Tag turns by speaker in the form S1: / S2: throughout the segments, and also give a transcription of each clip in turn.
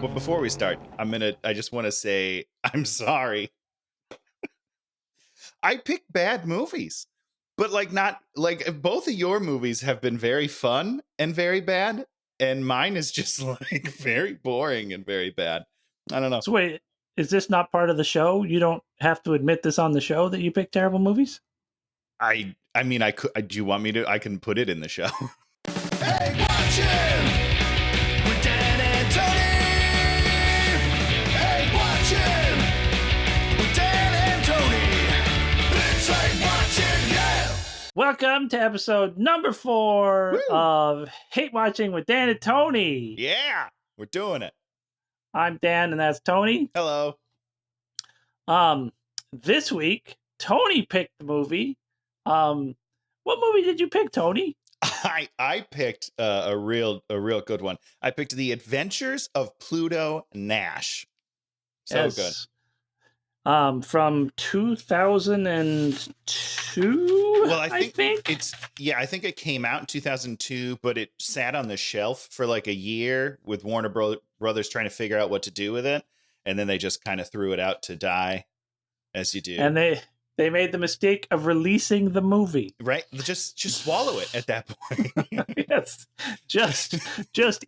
S1: Well, before we start, I just want to say I'm sorry. I pick bad movies, but like not like both of your movies have been very fun and very bad, and mine is just like very boring and very bad. I don't know.
S2: So wait, is this not part of the show? You don't have to admit this on the show that you pick terrible movies?
S1: I mean, I could. Do you want me to? I can put it in the show.
S3: Hey, watch him with Dan and Tony. Hey, watch him with Dan and Tony. It's like watching, yeah.
S2: Welcome to episode number 4
S1: Woo.
S2: of Hate Watching with Dan and Tony.
S1: Yeah, we're doing it.
S2: I'm Dan and that's Tony.
S1: Hello.
S2: This week, Tony picked the movie. What movie did you pick, Tony?
S1: I picked a real good one. I picked The Adventures of Pluto Nash. So good.
S2: From 2002.
S1: Well, I think I think it came out in 2002, but it sat on the shelf for like a year with Warner Brothers trying to figure out what to do with it, and then they just kind of threw it out to die, as you do.
S2: And they made the mistake of releasing the movie.
S1: Right? Just swallow it at that point.
S2: Yes. Just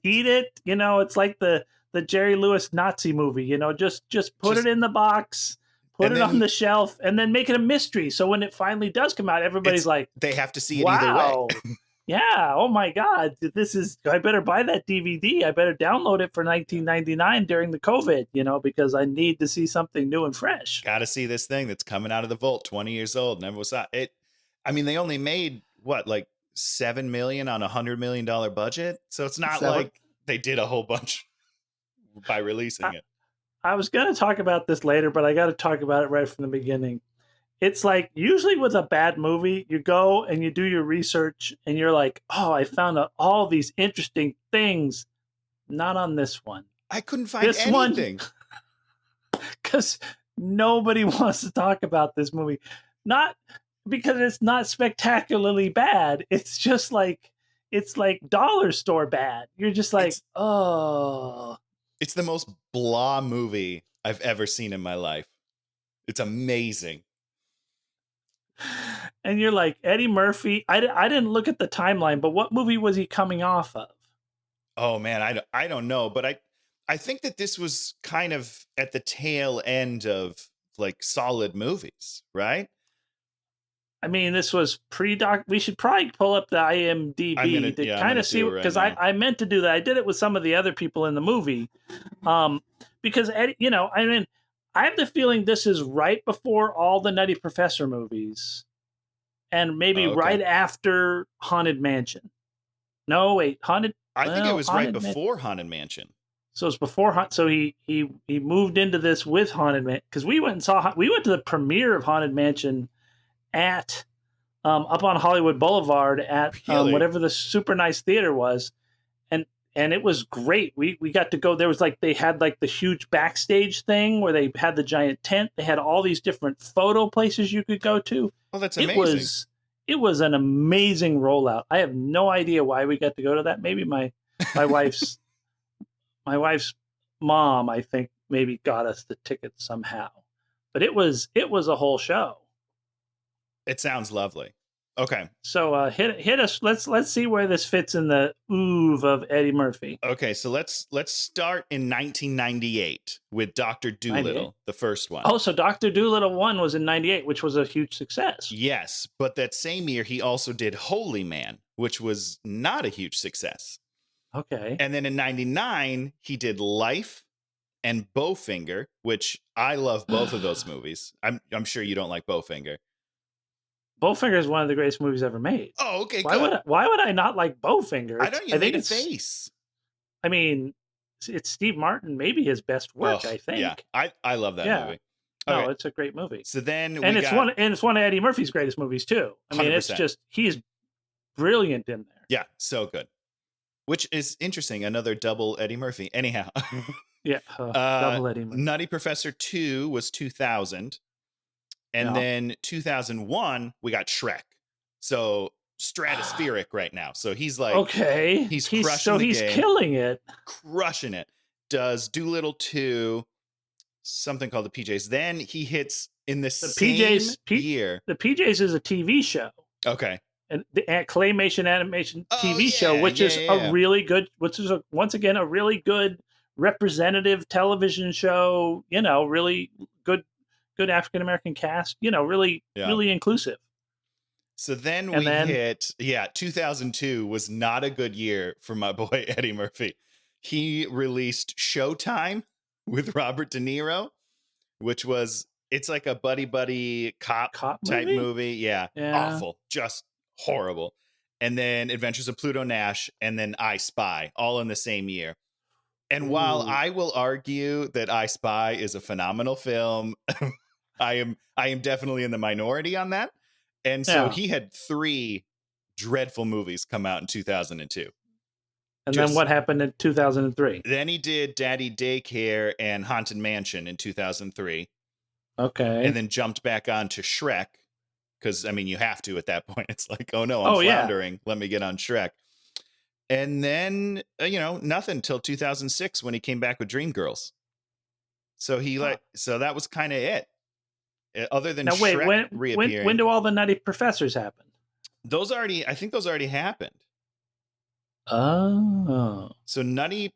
S2: eat it. You know, it's like the Jerry Lewis Nazi movie, you know, just put it in the box, put it on the shelf, and then make it a mystery. So when it finally does come out, everybody's like,
S1: they have to see it
S2: wow.
S1: either way.
S2: Yeah. Oh my God. I better buy that DVD. I better download it for $19.99 during the COVID, you know, because I need to see something new and fresh.
S1: Got to see this thing that's coming out of the vault, 20 years old. Never saw it. I mean, they only made like $7 million on $100 million budget. So it's not like they did a whole bunch by releasing it.
S2: I was going to talk about this later, but I got to talk about it right from the beginning. It's like usually with a bad movie, you go and you do your research and you're like, oh, I found out all these interesting things. Not on this one.
S1: I couldn't find anything.
S2: Because nobody wants to talk about this movie. Not because it's not spectacularly bad. It's just like, it's like dollar store bad. You're just like,
S1: It's the most blah movie I've ever seen in my life. It's amazing.
S2: And you're like, Eddie Murphy. I didn't look at the timeline, but what movie was he coming off of?
S1: Oh, man, I don't know. But I think that this was kind of at the tail end of like solid movies, right?
S2: I mean, this was pre-doc. We should probably pull up the IMDb to kind of see, because I meant to do that. I did it with some of the other people in the movie. Because, you know, I mean, I have the feeling this is right before all the Nutty Professor movies and maybe right after Haunted Mansion. No, wait, Haunted.
S1: I think it was right before Haunted Mansion.
S2: So it's before. So he moved into this with Haunted Mansion, because we went to the premiere of Haunted Mansion at up on Hollywood Boulevard at whatever the super nice theater was, and it was great. We got to go. There was like, they had like the huge backstage thing where they had the giant tent. They had all these different photo places you could go to.
S1: Oh, that's amazing.
S2: It was an amazing rollout. I have no idea why we got to go to that. Maybe my wife's mom, I think, maybe got us the tickets somehow. But it was a whole show.
S1: It sounds lovely. Okay.
S2: So hit us. Let's see where this fits in the oeuvre of Eddie Murphy.
S1: Okay, so let's start in 1998 with Dr. Dolittle, the first one.
S2: Oh, so Dr. Dolittle 1 was in 98, which was a huge success.
S1: Yes, but that same year he also did Holy Man, which was not a huge success.
S2: Okay.
S1: And then in 99 he did Life and Bowfinger, which I love both of those movies. I'm sure you don't like Bowfinger.
S2: Bowfinger is one of the greatest movies ever made.
S1: Oh, okay.
S2: Why would I not like Bowfinger?
S1: I don't. You made a face.
S2: I mean, it's Steve Martin, maybe his best work. I think.
S1: Yeah, I love that movie.
S2: Okay. No, it's a great movie.
S1: So then,
S2: it's one of Eddie Murphy's greatest movies too. I mean, 100%. It's just, he's brilliant in there.
S1: Yeah, so good. Which is interesting. Another double Eddie Murphy. Anyhow.
S2: Yeah, double Eddie Murphy.
S1: Nutty Professor 2 was 2000. And then 2001, we got Shrek. So stratospheric right now. So he's like,
S2: okay,
S1: he's crushing the game,
S2: killing it,
S1: crushing it. does Doolittle 2, something called the PJs. Then he hits in the
S2: The
S1: same
S2: PJs,
S1: year.
S2: the PJs is a TV show,
S1: Okay.
S2: and the claymation animation
S1: Oh,
S2: TV show,
S1: yeah,
S2: which
S1: yeah,
S2: is
S1: yeah,
S2: a
S1: yeah.
S2: really good, which is once again a really good representative television show. You know, really good African American cast. You know, really
S1: Yeah.
S2: really inclusive.
S1: So then
S2: And
S1: we
S2: then-
S1: hit, 2002 was not a good year for my boy Eddie Murphy. He released Showtime with Robert De Niro, which was, it's like a buddy cop type movie. Yeah. Awful. Just horrible. And then Adventures of Pluto Nash, and then I Spy, all in the same year. And while I will argue that I Spy is a phenomenal film, I am definitely in the minority on that. And so he had 3 dreadful movies come out in 2002.
S2: And then what happened in 2003?
S1: Then he did Daddy Daycare and Haunted Mansion in 2003.
S2: Okay.
S1: And then jumped back on to Shrek. Because, I mean, you have to at that point. It's like, oh no, I'm floundering. Yeah. Let me get on Shrek. And then, nothing till 2006 when he came back with Dreamgirls. So so that was kind of it. Other than Shrek reappearing.
S2: When do all the Nutty Professors happen?
S1: I think those already happened.
S2: Oh.
S1: So Nutty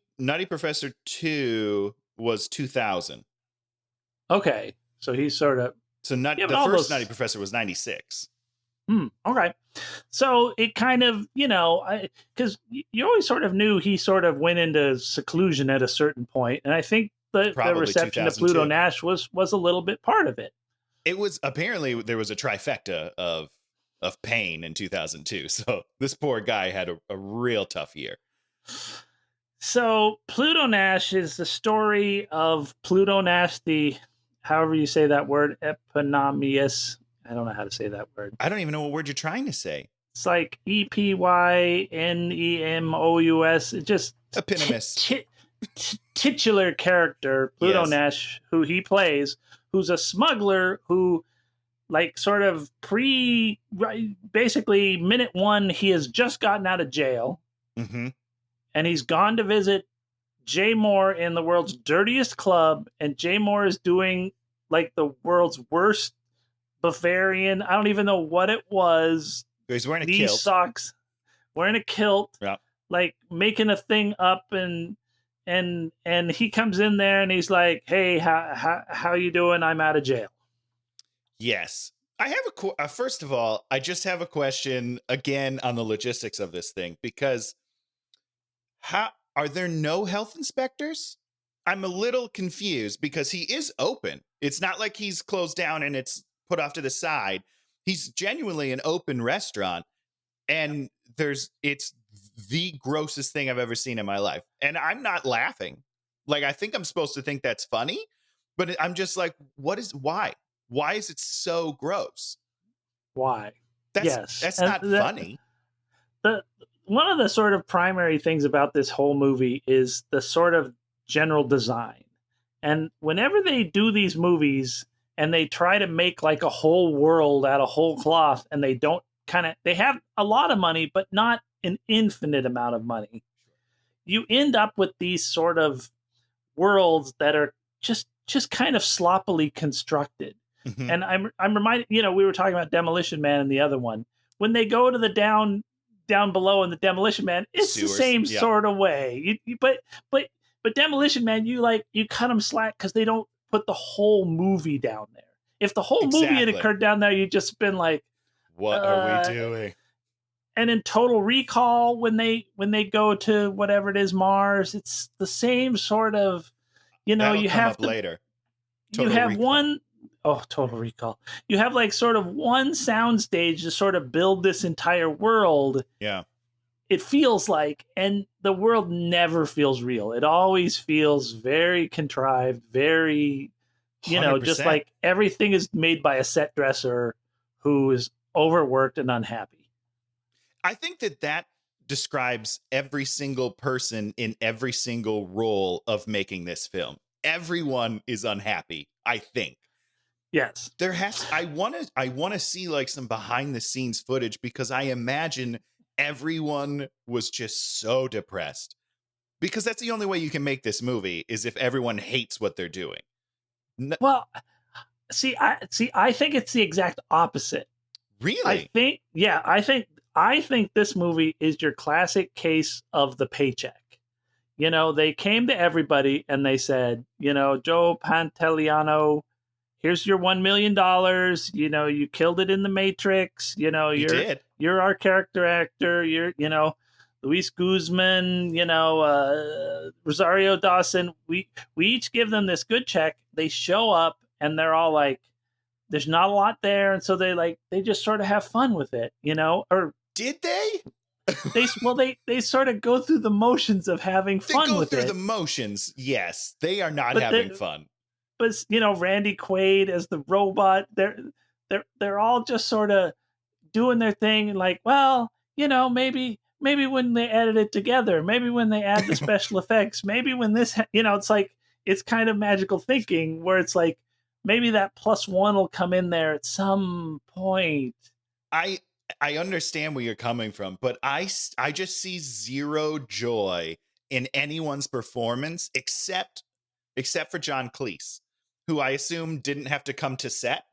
S1: Professor 2 was 2000.
S2: Okay. So he's sort of...
S1: So the first Nutty Professor was 96.
S2: Okay. So it kind of, because you always sort of knew he sort of went into seclusion at a certain point. And I think the reception to Pluto Nash was a little bit part of it.
S1: It was, apparently there was a trifecta of pain in 2002. So this poor guy had a real tough year.
S2: So Pluto Nash is the story of Pluto Nash, however you say that word, eponymous. I don't know how to say that word.
S1: I don't even know what word you're trying to say.
S2: It's like EPYNEMOUS. It just
S1: eponymous.
S2: Titular character, Pluto Nash, who he plays, who's a smuggler who, like, sort of basically minute 1, he has just gotten out of jail.
S1: Mm-hmm.
S2: And he's gone to visit Jay Moore in the world's dirtiest club. And Jay Moore is doing, like, the world's worst Bavarian. I don't even know what it was.
S1: He's wearing a
S2: knee
S1: kilt.
S2: Socks, wearing a kilt,
S1: yeah.
S2: Like making a thing up, and he comes in there and he's like, "Hey, how you doing? I'm out of jail."
S1: Yes, I have first of all, I just have a question again on the logistics of this thing, because how are there no health inspectors? I'm a little confused because he is open. It's not like he's closed down and it's put off to the side. He's genuinely an open restaurant, and it's the grossest thing I've ever seen in my life. And I'm not laughing. Like, I think I'm supposed to think that's funny, but I'm just like, why? Why is it so gross?
S2: Why?
S1: That's not funny.
S2: One of the sort of primary things about this whole movie is the sort of general design. And whenever they do these movies and they try to make like a whole world out of whole cloth, and they have a lot of money, but not an infinite amount of money, you end up with these sort of worlds that are just kind of sloppily constructed. Mm-hmm. And I'm reminded, we were talking about Demolition Man and the other one. When they go to the down below in the Demolition Man, it's sewers, the same sort of way. But Demolition Man, you cut them slack because they don't put the whole movie down there. If the whole movie had occurred down there, you'd just been like,
S1: what are we doing?
S2: And in Total Recall, when they go to whatever it is, Mars, it's the same sort of,
S1: That'll
S2: you
S1: come
S2: have
S1: up
S2: to,
S1: later.
S2: Total Recall. You have like sort of one soundstage to sort of build this entire world.
S1: Yeah.
S2: It feels like, and the world never feels real. It always feels very contrived, very,
S1: 100%.
S2: just like everything is made by a set dresser who is overworked and unhappy.
S1: I think that describes every single person in every single role of making this film. Everyone is unhappy, I think.
S2: Yes.
S1: I want to see like some behind the scenes footage, because I imagine everyone was just so depressed. Because that's the only way you can make this movie is if everyone hates what they're doing.
S2: Well, I think it's the exact opposite.
S1: Really?
S2: I think this movie is your classic case of the paycheck. They came to everybody and they said, Joe Pantoliano, here's your $1 million. You killed it in the Matrix. You're our character actor. You're Luis Guzman, Rosario Dawson. We each give them this good check. They show up and they're all like, there's not a lot there, and so they just sort of have fun with it, Or
S1: did they?
S2: They sort of go through the motions of having fun with it.
S1: They go through the motions. Yes, they are not having fun.
S2: But Randy Quaid as the robot, they're all just sort of doing their thing, and like, well, maybe when they edit it together, maybe when they add the special effects, maybe when this, it's like it's kind of magical thinking where it's like, maybe that +1 will come in there at some point.
S1: I understand where you're coming from, but I just see zero joy in anyone's performance except for John Cleese, who I assume didn't have to come to set.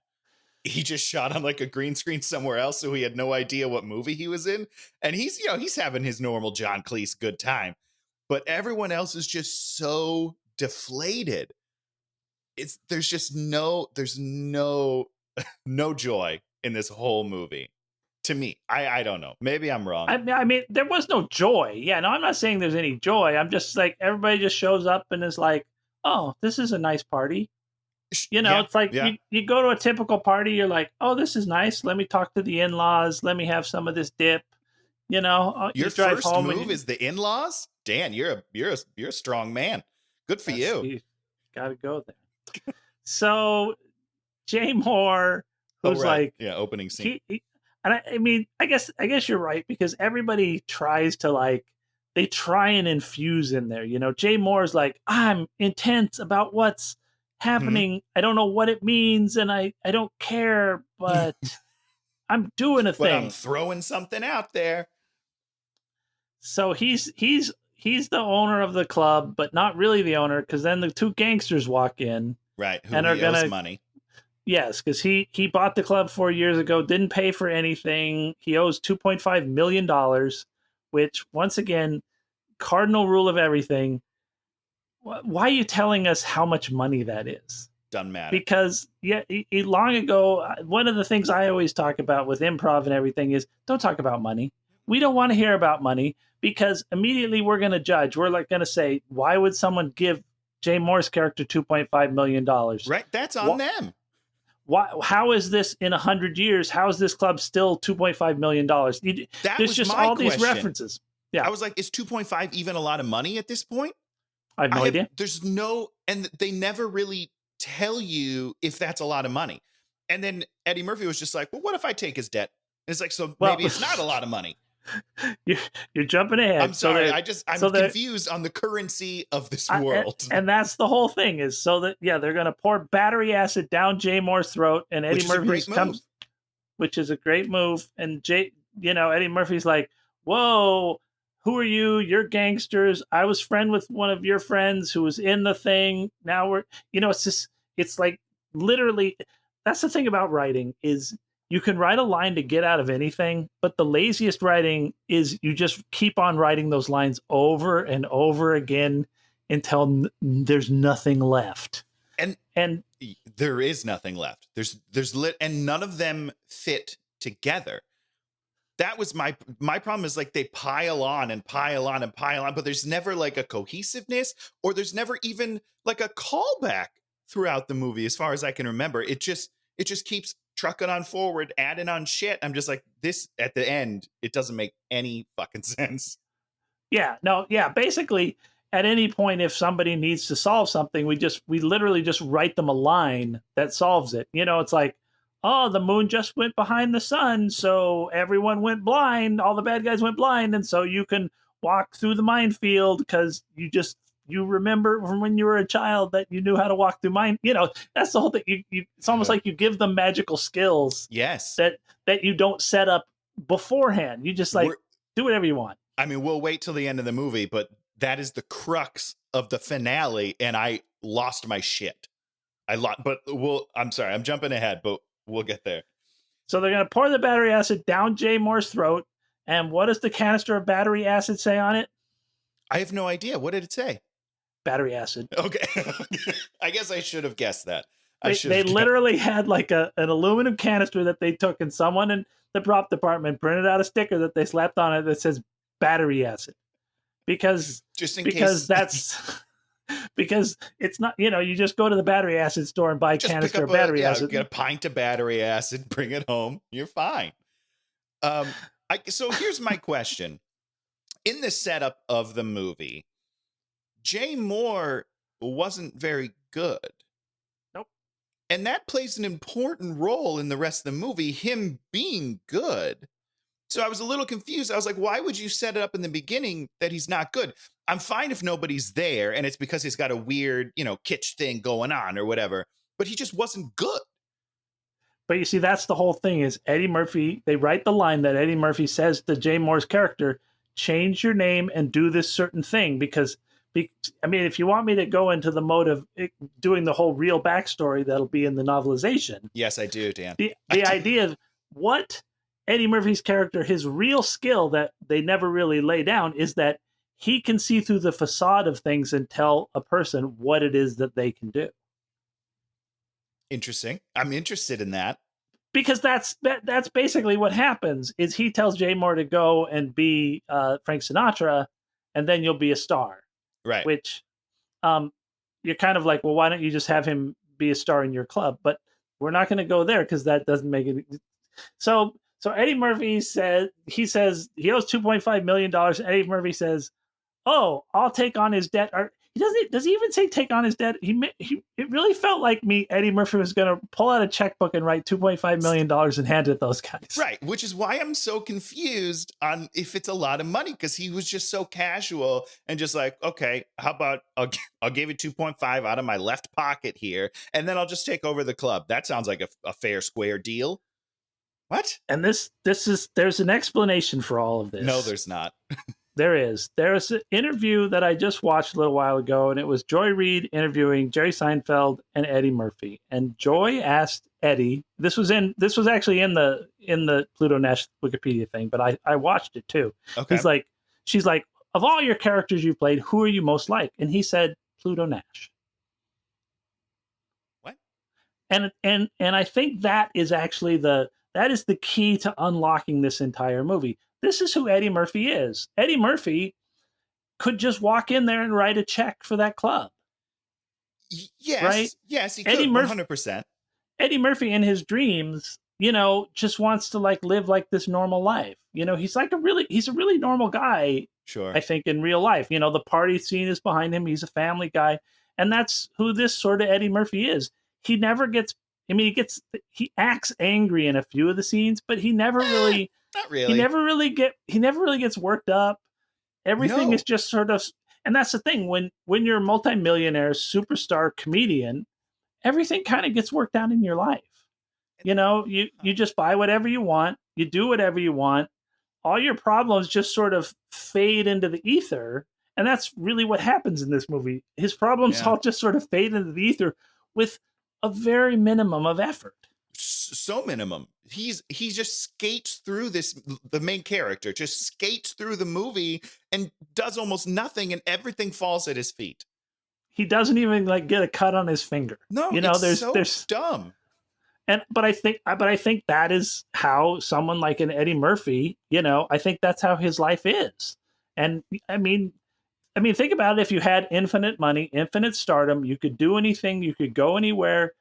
S1: He just shot on like a green screen somewhere else, so he had no idea what movie he was in. And he's having his normal John Cleese good time. But everyone else is just so deflated. There's no joy in this whole movie. To me, I don't know. Maybe I'm wrong.
S2: I mean, there was no joy. Yeah, no, I'm not saying there's any joy. I'm just like, everybody just shows up and is like, oh, this is a nice party. It's like you go to a typical party. You're like, oh, this is nice. Let me talk to the in-laws. Let me have some of this dip.
S1: Your
S2: you drive
S1: first
S2: home
S1: move is the in-laws? Dan, you're a strong man. Good for you.
S2: You got to go there. So Jay Moore, who's like,
S1: opening scene.
S2: And I mean, I guess you're right, because everybody tries to they try and infuse in there. Jay Moore's like, I'm intense about what's happening. Mm-hmm. I don't know what it means, and I don't care, but I'm doing a thing.
S1: But I'm throwing something out there.
S2: So he's the owner of the club, but not really the owner, because then the two gangsters walk in.
S1: Right, who owes money.
S2: Yes, because he bought the club 4 years ago, didn't pay for anything. He owes $2.5 million, which, once again, cardinal rule of everything. Why are you telling us how much money that is?
S1: Doesn't matter.
S2: Because, long ago, one of the things I always talk about with improv and everything is, don't talk about money. We don't want to hear about money, because immediately we're going to judge. We're going to say, why would someone give Jay Moore's character $2.5 million?
S1: Right, that's on them.
S2: How is this in 100 years? How is this club still $2.5 million? There's just all these references. Yeah,
S1: I was like, is 2.5 even a lot of money at this point?
S2: I have no idea.
S1: And they never really tell you if that's a lot of money. And then Eddie Murphy was just like, well, what if I take his debt? And it's like, maybe it's not a lot of money.
S2: You're jumping ahead.
S1: I'm sorry. I'm confused on the currency of this world.
S2: And that's the whole thing, is so that, they're going to pour battery acid down Jay Moore's throat, and Eddie Murphy comes, which is a great move. And Eddie Murphy's like, whoa, who are you? You're gangsters. I was friend with one of your friends who was in the thing. Now we're, it's like, literally, that's the thing about writing is, you can write a line to get out of anything, but the laziest writing is you just keep on writing those lines over and over again until there's nothing left. And
S1: there is nothing left. And none of them fit together. That was my problem, is like they pile on and pile on and pile on, but there's never like a cohesiveness, or there's never even like a callback throughout the movie, as far as I can remember. It just keeps trucking on forward, adding on shit. I'm just like, this at the end, it doesn't make any fucking sense.
S2: Basically, at any point, if somebody needs to solve something, we literally just write them a line that solves it. It's like, oh, the moon just went behind the sun, so everyone went blind, all the bad guys went blind, and so you can walk through the minefield because you remember from when you were a child that you knew how to walk through mine. That's the whole thing. It's almost like you give them magical skills.
S1: Yes.
S2: That you don't set up beforehand. You just do whatever you want.
S1: I mean, we'll wait till the end of the movie, but that is the crux of the finale, and I lost my shit. But I'm sorry, I'm jumping ahead, but we'll get there.
S2: So they're going to pour the battery acid down Jay Moore's throat. And what does the canister of battery acid say on it?
S1: I have no idea. What did it say?
S2: Battery acid.
S1: Okay. I guess I should have guessed that.
S2: They literally had like an aluminum canister that they took, and someone in the prop department printed out a sticker that they slapped on it that says battery acid. Because that's because it's not, you just go to the battery acid store and buy a canister of battery acid.
S1: Get a pint of battery acid, bring it home. You're fine. So here's my question. In the setup of the movie, Jay Moore wasn't very good.
S2: Nope.
S1: And that plays an important role in the rest of the movie, him being good. So I was a little confused. I was like, why would you set it up in the beginning that he's not good? I'm fine if nobody's there and it's because he's got a weird, kitsch thing going on or whatever, but he just wasn't good.
S2: But you see, that's the whole thing is Eddie Murphy, they write the line that Eddie Murphy says to Jay Moore's character, change your name and do this certain thing because if you want me to go into the mode of doing the whole real backstory that'll be in the novelization.
S1: Yes, I do, Dan.
S2: The idea of what Eddie Murphy's character, his real skill that they never really lay down is that he can see through the facade of things and tell a person what it is that they can do.
S1: Interesting. I'm interested in that.
S2: Because that's basically what happens is he tells Jay Moore to go and be Frank Sinatra and then you'll be a star.
S1: Right.
S2: Which you're kind of like, well, why don't you just have him be a star in your club? But we're not going to go there because that doesn't make it. So Eddie Murphy says he owes $2.5 million. Eddie Murphy says, oh, I'll take on his debt. Or does he even say take on his debt? It really felt like Eddie Murphy was going to pull out a checkbook and write $2.5 million and hand it to those guys.
S1: Right. Which is why I'm so confused on if it's a lot of money, because he was just so casual and just like, okay, how about I'll give you 2.5 out of my left pocket here, and then I'll just take over the club. That sounds like a fair, square deal. What?
S2: And there's an explanation for all of this.
S1: No, there's not.
S2: There is. There's an interview that I just watched a little while ago, and it was Joy Reid interviewing Jerry Seinfeld and Eddie Murphy. And Joy asked Eddie, this was actually in the Pluto Nash Wikipedia thing, but I watched it too.
S1: Okay.
S2: She's like, of all your characters you played, who are you most like? And he said, Pluto Nash.
S1: What?
S2: And I think that is actually the key to unlocking this entire movie. This is who Eddie Murphy is. Eddie Murphy could just walk in there and write a check for that club.
S1: Yes.
S2: Right?
S1: Yes, he could, 100%.
S2: Eddie Murphy in his dreams, just wants to live like this normal life. He's a really normal guy. Sure. I think in real life, the party scene is behind him. He's a family guy. And that's who this sort of Eddie Murphy is. He never gets, he acts angry in a few of the scenes, but he never really,
S1: not really.
S2: He never really gets worked up. Everything is just sort of, and that's the thing when you're a multimillionaire superstar comedian, everything kind of gets worked out in your life. You just buy whatever you want, you do whatever you want. All your problems just sort of fade into the ether, and that's really what happens in this movie. His problems all just sort of fade into the ether with a very minimum of effort.
S1: So minimum. He just skates through the main character just skates through the movie and does almost nothing, and everything falls at his feet.
S2: He doesn't even get a cut on his finger.
S1: No, there's dumb.
S2: But I think that is how someone like an Eddie Murphy, I think that's how his life is. And I mean, think about it. If you had infinite money, infinite stardom, you could do anything, you could go anywhere.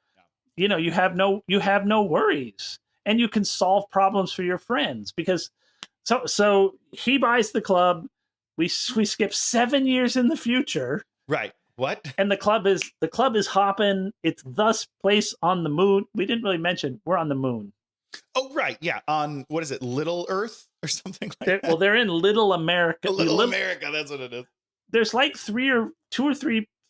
S2: You have no worries, and you can solve problems for your friends because so he buys the club. We skip 7 years in the future.
S1: Right. What?
S2: And the club is hopping. It's thus place on the moon. We didn't really mention we're on the moon.
S1: Oh, right. Yeah. On, what is it? Little Earth or something like that?
S2: Well, they're in Little America.
S1: Little America. That's what it is.
S2: There's like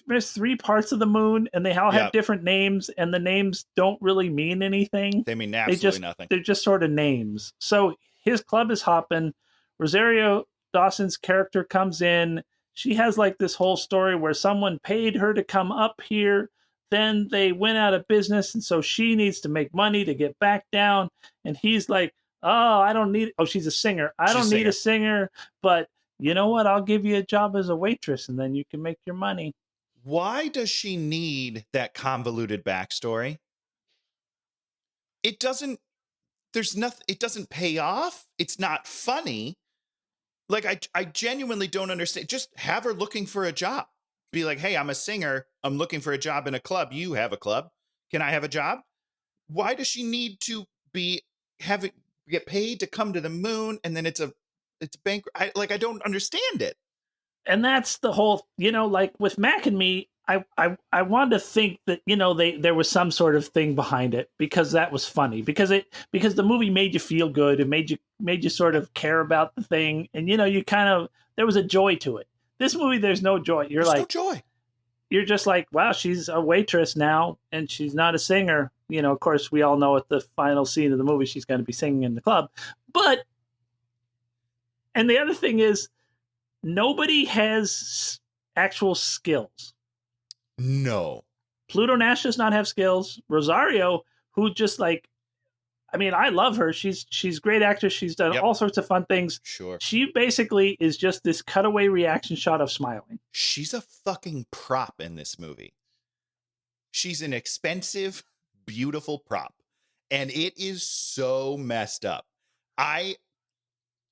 S2: there's 3 parts of the moon, and they all have different names, and the names don't really mean anything.
S1: They mean absolutely nothing.
S2: They're just sort of names. So his club is hopping. Rosario Dawson's character comes in. she has like this whole story where someone paid her to come up here, then they went out of business, and so she needs to make money to get back down. And he's like, oh, I don't need, oh, she's a singer, I
S1: She's
S2: don't
S1: a
S2: need a
S1: singer.
S2: singer, but you know what, I'll give you a job as a waitress and then you can make your money.
S1: Why does she need that convoluted backstory? It doesn't, there's nothing, it doesn't pay off. It's not funny. Like, I genuinely don't understand. Just have her looking for a job. Be like, hey, I'm a singer. I'm looking for a job in a club. You have a club. Can I have a job? Why does she need to be having get paid to come to the moon? And then it's bank. I don't understand it.
S2: And that's the whole, like with Mac and Me, I wanted to think that, there was some sort of thing behind it because that was funny, because the movie made you feel good. It made you sort of care about the thing. And, you kind of, there was a joy to it. This movie, there's no joy.
S1: There's no joy.
S2: You're just like, wow, she's a waitress now and she's not a singer. Of course, we all know at the final scene of the movie, she's going to be singing in the club. But, and the other thing is, nobody has actual skills.
S1: No.
S2: Pluto Nash does not have skills. Rosario, who just like, I love her. She's a great actress. She's done all sorts of fun things.
S1: Sure.
S2: She basically is just this cutaway reaction shot of smiling.
S1: She's a fucking prop in this movie. She's an expensive, beautiful prop. And it is so messed up.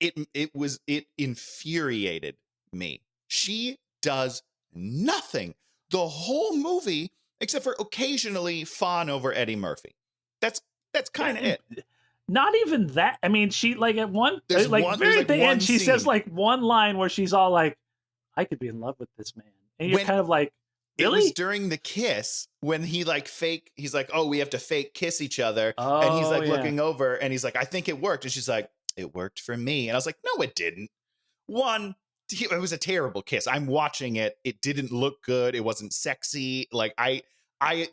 S1: It infuriated me. She does nothing the whole movie except for occasionally fawn over Eddie Murphy. That's kind of it.
S2: Not even that. She like at one
S1: There's
S2: like
S1: one,
S2: very at the end she
S1: scene.
S2: says like one line where she's all like, I could be in love with this man. And you're kind of like, really?
S1: It was during the kiss when he's like, oh, we have to fake kiss each other. And he's like looking over and he's like, I think it worked. And she's like, it worked for me. And I was like, no, it didn't. One, it was a terrible kiss. I'm watching it. It didn't look good. It wasn't sexy. Like I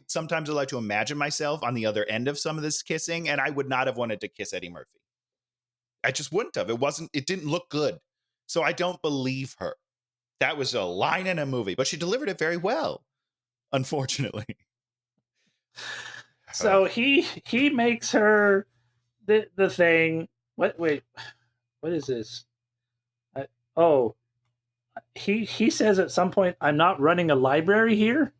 S1: sometimes I like to imagine myself on the other end of some of this kissing, and I would not have wanted to kiss Eddie Murphy. I just wouldn't have. It didn't look good. So I don't believe her. That was a line in a movie, but she delivered it very well, unfortunately.
S2: So he makes her the thing. Wait, what is this? He says at some point, I'm not running a library here.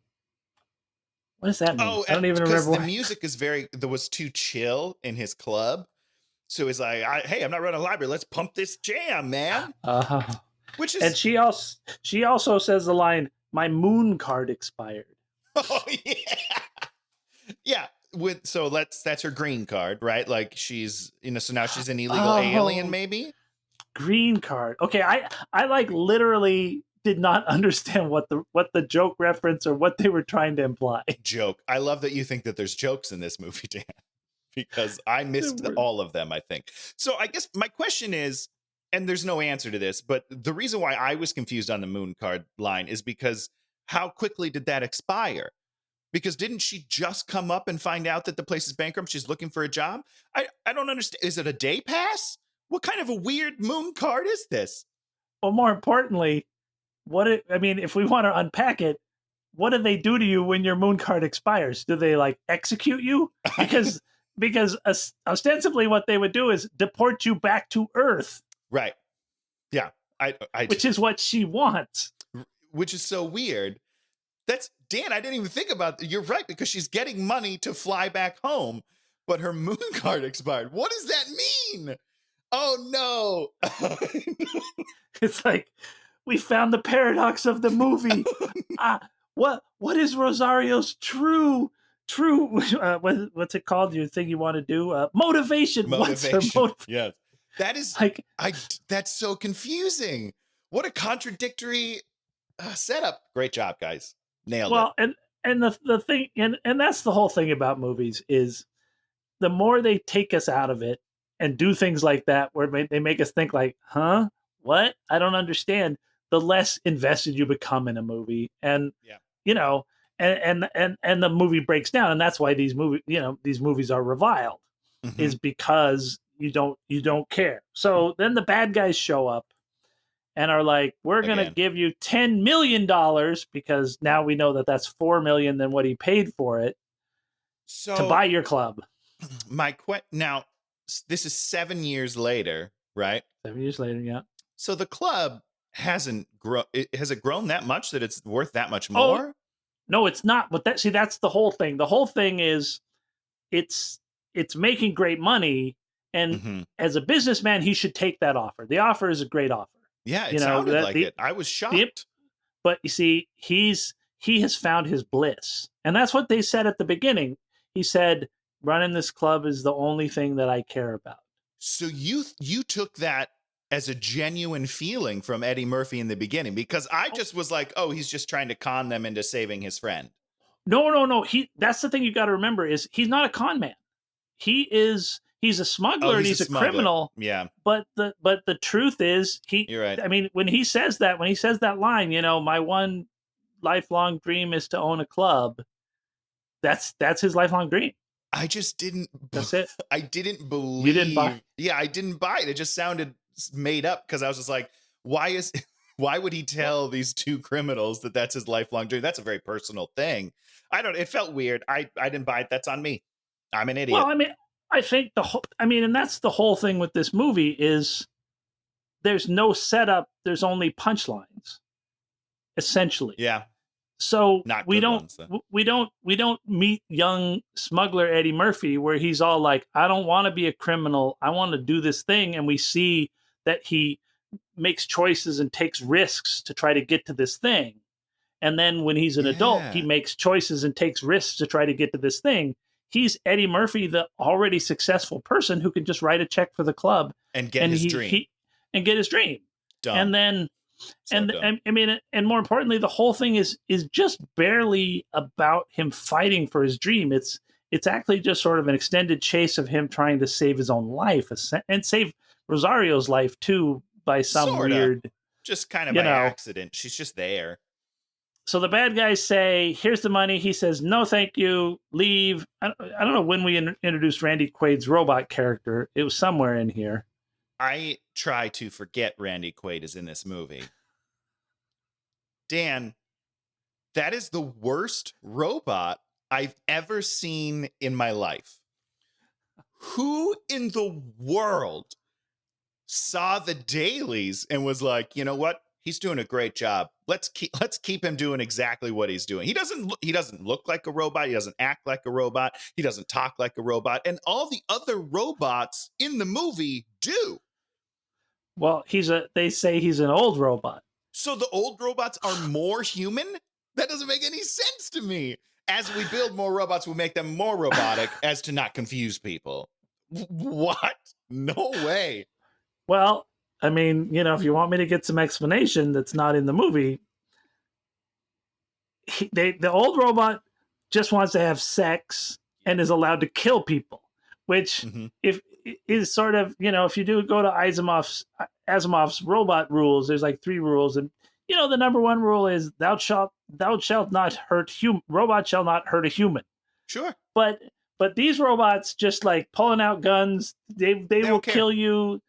S2: What does that mean?
S1: Oh,
S2: I don't even remember.
S1: The music was too chill in his club. So he's like, hey, I'm not running a library. Let's pump this jam, man. Which is, and
S2: she also says the line, my moon card expired.
S1: Oh yeah. That's her green card, right? Like she's, so now she's an illegal alien, maybe.
S2: Green card. Okay, I like literally did not understand what the joke reference or what they were trying to imply.
S1: Joke. I love that you think that there's jokes in this movie, Dan, because I missed all of them, I think. So I guess my question is, and there's no answer to this, but the reason why I was confused on the moon card line is because how quickly did that expire? Because didn't she just come up and find out that the place is bankrupt? She's looking for a job. I don't understand. Is it a day pass? What kind of a weird moon card is this?
S2: Well, more importantly, if we want to unpack it, what do they do to you when your moon card expires? Do they like execute you? Because ostensibly what they would do is deport you back to Earth.
S1: Right. Yeah.
S2: Which is what she wants.
S1: Which is so weird. That's Dan. I didn't even think about that. You're right, because she's getting money to fly back home, but her moon card expired. What does that mean? Oh no.
S2: It's like, we found the paradox of the movie. What is Rosario's true what's it called? Your thing you want to do? Motivation. What's her motivation?
S1: Yes. That is like, that's so confusing. What a contradictory setup. Great job, guys. Nailed it.
S2: Well, and the thing, and that's the whole thing about movies is the more they take us out of it and do things like that, where they make us think like, huh? What? I don't understand. The less invested you become in a movie, and and the movie breaks down, and that's why these movies are reviled, is because you don't care. So then the bad guys show up, and are like, we're going to
S1: Again.
S2: give you $10 million because now we know that that's $4 million than what he paid for it
S1: So
S2: to buy your club.
S1: Now, this is 7 years later, right?
S2: 7 years later, yeah.
S1: So the club hasn't grown. Has it grown that much that it's worth that much
S2: Oh,
S1: more?
S2: no, it's not. But that's the whole thing. The whole thing is it's making great money, and
S1: Mm-hmm.
S2: as a businessman, he should take that offer. The offer is a great offer.
S1: Yeah, it
S2: You know,
S1: sounded
S2: that
S1: like it. I was
S2: the
S1: shocked.
S2: but you see, he has found his bliss, and that's what they said at the beginning. He said, "Running this club is the only thing that I care about."
S1: So you took that as a genuine feeling from Eddie Murphy in the beginning, because I just was like, oh, he's just trying to con them into saving his friend.
S2: No. That's the thing you got to remember is he's not a con man. He's a smuggler and he's a
S1: smuggler.
S2: criminal.
S1: Yeah.
S2: But the truth is
S1: You're right.
S2: I mean, when he says that line, you know, my one lifelong dream is to own a club. That's his lifelong dream.
S1: I just didn't.
S2: That's it.
S1: I didn't believe.
S2: You didn't buy.
S1: Yeah, I didn't buy it. It just sounded made up, because I was just like, why would he tell these two criminals that that's his lifelong dream? That's a very personal thing. It felt weird. I didn't buy it. That's on me. I'm an idiot.
S2: Well, I mean, I think and that's the whole thing with this movie is there's no setup. There's only punchlines, essentially.
S1: Yeah.
S2: So
S1: Not
S2: we
S1: good
S2: don't
S1: ones, though.
S2: we don't meet young smuggler Eddie Murphy where he's all like, I don't want to be a criminal. I want to do this thing. And we see that he makes choices and takes risks to try to get to this thing. And then when he's an adult, he
S1: Yeah.
S2: makes choices and takes risks to try to get to this thing. He's Eddie Murphy, the already successful person who can just write a check for the club
S1: And get his dream.
S2: and get his dream.
S1: Dumb.
S2: And then
S1: So dumb.
S2: I mean, and more importantly, the whole thing is just barely about him fighting for his dream. It's actually just sort of an extended chase of him trying to save his own life and save Rosario's life too by some
S1: Sorta.
S2: weird.
S1: Just kind of by accident. She's just there.
S2: So the bad guys say, "Here's the money." He says, "No, thank you. Leave." I don't know when we introduced Randy Quaid's robot character. It was somewhere in here.
S1: I try to forget Randy Quaid is in this movie. Dan, that is the worst robot I've ever seen in my life. Who in the world saw the dailies and was like, you know what? He's doing a great job. Let's keep him doing exactly what he's doing. He doesn't look like a robot. He doesn't act like a robot. He doesn't talk like a robot. And all the other robots in the movie do.
S2: Well, they say he's an old robot.
S1: So the old robots are more human? That doesn't make any sense to me. As we build more robots, we'll make them more robotic as to not confuse people. What? No way.
S2: Well, I mean, you know, if you want me to get some explanation that's not in the movie, the old robot just wants to have sex and is allowed to kill people, which if is sort of, you know, if you do go to Asimov's robot rules, there's like 3 rules, and you know the number 1 rule is thou shalt not hurt robot shall not hurt a human.
S1: Sure.
S2: But these robots just like pulling out guns, they will kill you.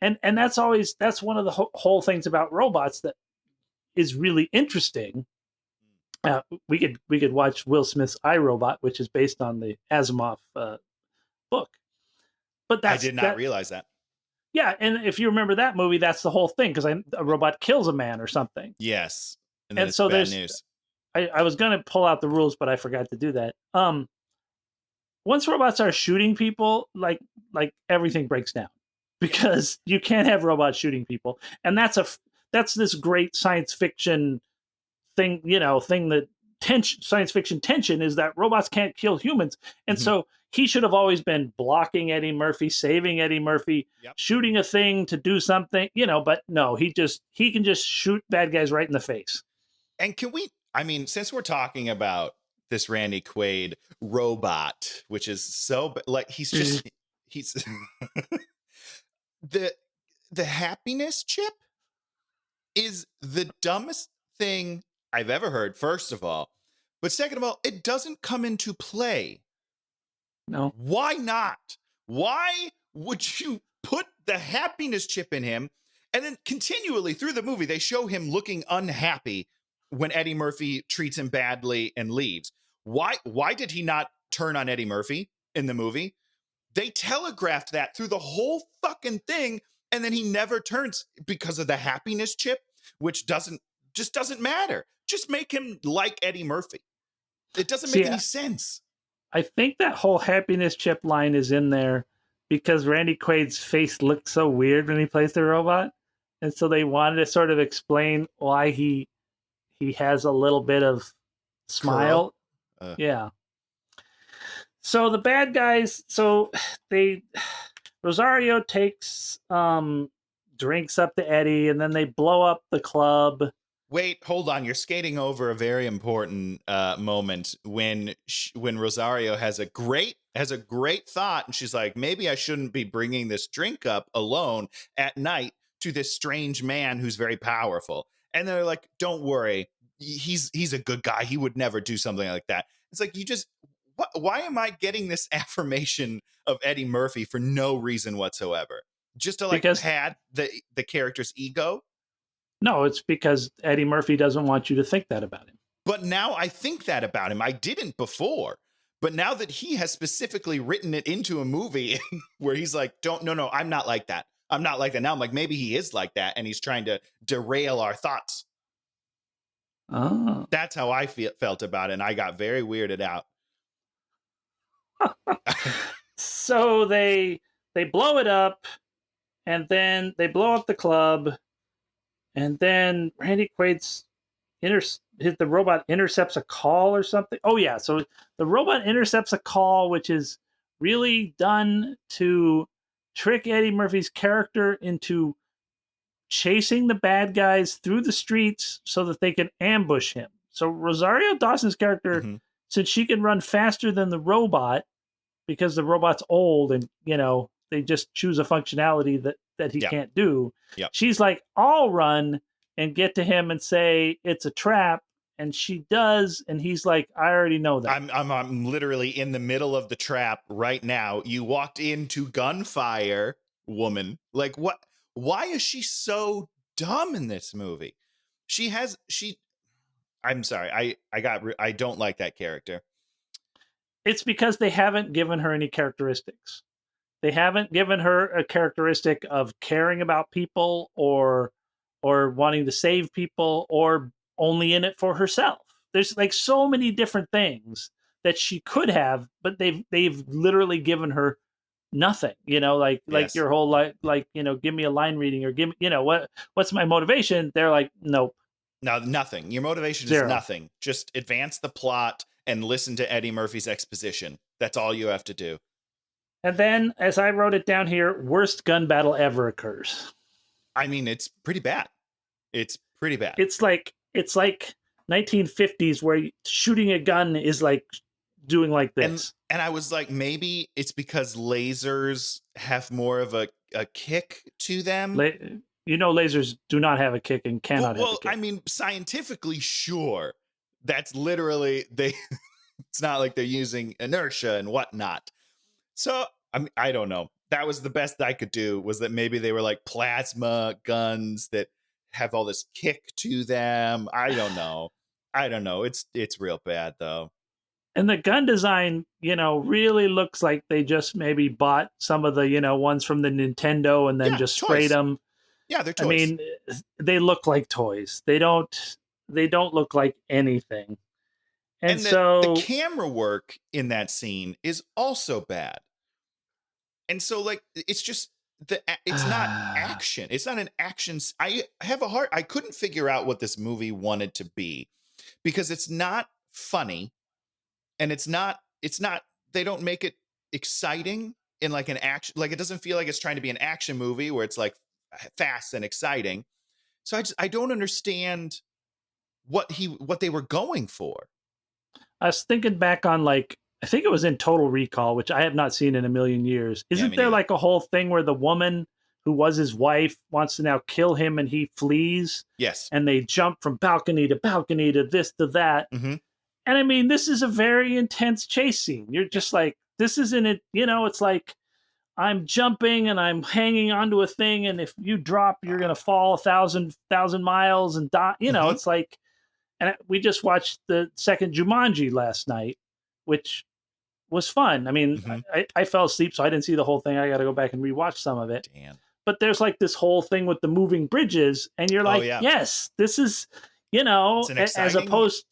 S2: And that's one of the whole things about robots that is really interesting. We could watch Will Smith's iRobot, which is based on the Asimov book. But
S1: I did not realize that.
S2: Yeah, and if you remember that movie, that's the whole thing, because a robot kills a man or something.
S1: Yes, and then it's
S2: so
S1: bad news.
S2: I was going to pull out the rules, but I forgot to do that. Once robots are shooting people, like everything breaks down, because you can't have robots shooting people, and that's this great science fiction thing. You know, that science fiction tension is that robots can't kill humans, and so he should have always been blocking Eddie Murphy, saving Eddie Murphy, shooting a thing to do something. You know, but no, he can just shoot bad guys right in the face.
S1: And since we're talking about this Randy Quaid robot, which is so like he's the happiness chip is the dumbest thing I've ever heard, first of all. But second of all, it doesn't come into play.
S2: No.
S1: Why not? Why would you put the happiness chip in him And then continually through the movie, they show him looking unhappy when Eddie Murphy treats him badly and leaves. Why did he not turn on Eddie Murphy in the movie? They telegraphed that through the whole fucking thing, and then he never turns because of the happiness chip, which doesn't matter. Just make him like Eddie Murphy. It doesn't make any sense.
S2: I think that whole happiness chip line is in there because Randy Quaid's face looks so weird when he plays the robot. And so they wanted to sort of explain why he has a little bit of smile. Yeah. So the bad guys, Rosario takes drinks up to Eddie, and then they blow up the club.
S1: Wait, hold on. You're skating over a very important moment when Rosario has a great thought, and she's like, maybe I shouldn't be bringing this drink up alone at night to this strange man who's very powerful. And they're like, don't worry, he's a good guy. He would never do something like that. It's like, why am I getting this affirmation of Eddie Murphy for no reason whatsoever? Just to pad the character's ego?
S2: No, it's because Eddie Murphy doesn't want you to think that about him.
S1: But now I think that about him. I didn't before. But now that he has specifically written it into a movie where he's like, no, I'm not like that. I'm not like that. Now I'm like, maybe he is like that, and he's trying to derail our thoughts.
S2: Oh.
S1: That's how I felt about it, and I got very weirded out.
S2: So they blow it up, and then they blow up the club, and then Randy Quaid's the robot intercepts a call or something. Oh yeah, so the robot intercepts a call, which is really done to trick Eddie Murphy's character into chasing the bad guys through the streets so that they can ambush him. So Rosario Dawson's character, since she can run faster than the robot because the robot's old and, they just choose a functionality that he can't do.
S1: Yep.
S2: She's like, I'll run and get to him and say it's a trap. And she does, and he's like, I already know that.
S1: I'm literally in the middle of the trap right now. You walked into gunfire, woman. Like, what? Why is she so dumb in this movie? I'm sorry. I don't like that character.
S2: It's because they haven't given her any characteristics. They haven't given her a characteristic of caring about people or wanting to save people or only in it for herself. There's like so many different things that she could have, but they've literally given her nothing, like your whole give me a line reading or give me, what's my motivation? They're like, nope.
S1: No, nothing. Your motivation
S2: Zero.
S1: is nothing. Just advance the plot and listen to Eddie Murphy's exposition. That's all you have to do.
S2: And then, as I wrote it down here, worst gun battle ever occurs.
S1: I mean, it's pretty bad. It's pretty bad.
S2: It's like 1950s where shooting a gun is like doing like this.
S1: And I was like, maybe it's because lasers have more of a kick to them.
S2: Lasers do not have a kick and cannot have a kick.
S1: I mean, scientifically, sure. That's literally it's not like they're using inertia and whatnot. So I don't know. That was the best I could do, was that maybe they were like plasma guns that have all this kick to them. I don't know. It's real bad though.
S2: And the gun design, really looks like they just maybe bought some of the, ones from the Nintendo and then just sprayed them.
S1: Yeah, they're toys.
S2: I mean, they look like toys. They don't look like anything. And so
S1: the camera work in that scene is also bad. And so like, it's just it's not action. It's not an action. I couldn't figure out what this movie wanted to be, because it's not funny. And it's not, they don't make it exciting in like an action, like it doesn't feel like it's trying to be an action movie where it's like fast and exciting. So I don't understand what they were going for.
S2: I was thinking back on I think it was in Total Recall, which I have not seen in a million years. Isn't there like a whole thing where the woman who was his wife wants to now kill him and he flees?
S1: Yes.
S2: And they jump from balcony to balcony to this to that.
S1: Mm-hmm.
S2: And I mean, this is a very intense chase scene. You're just like, this isn't it. It's like I'm jumping and I'm hanging onto a thing, and if you drop, you're gonna fall 1,000 miles and die.
S1: Mhm.
S2: It's like, and we just watched the second Jumanji last night, which was fun. I mean,
S1: Mhm.
S2: I fell asleep, so I didn't see the whole thing. I got to go back and rewatch some of it.
S1: Damn.
S2: But there's like this whole thing with the moving bridges, and you're
S1: Oh
S2: like,
S1: yeah.
S2: yes, this is,
S1: It's an
S2: as
S1: exciting.
S2: opposed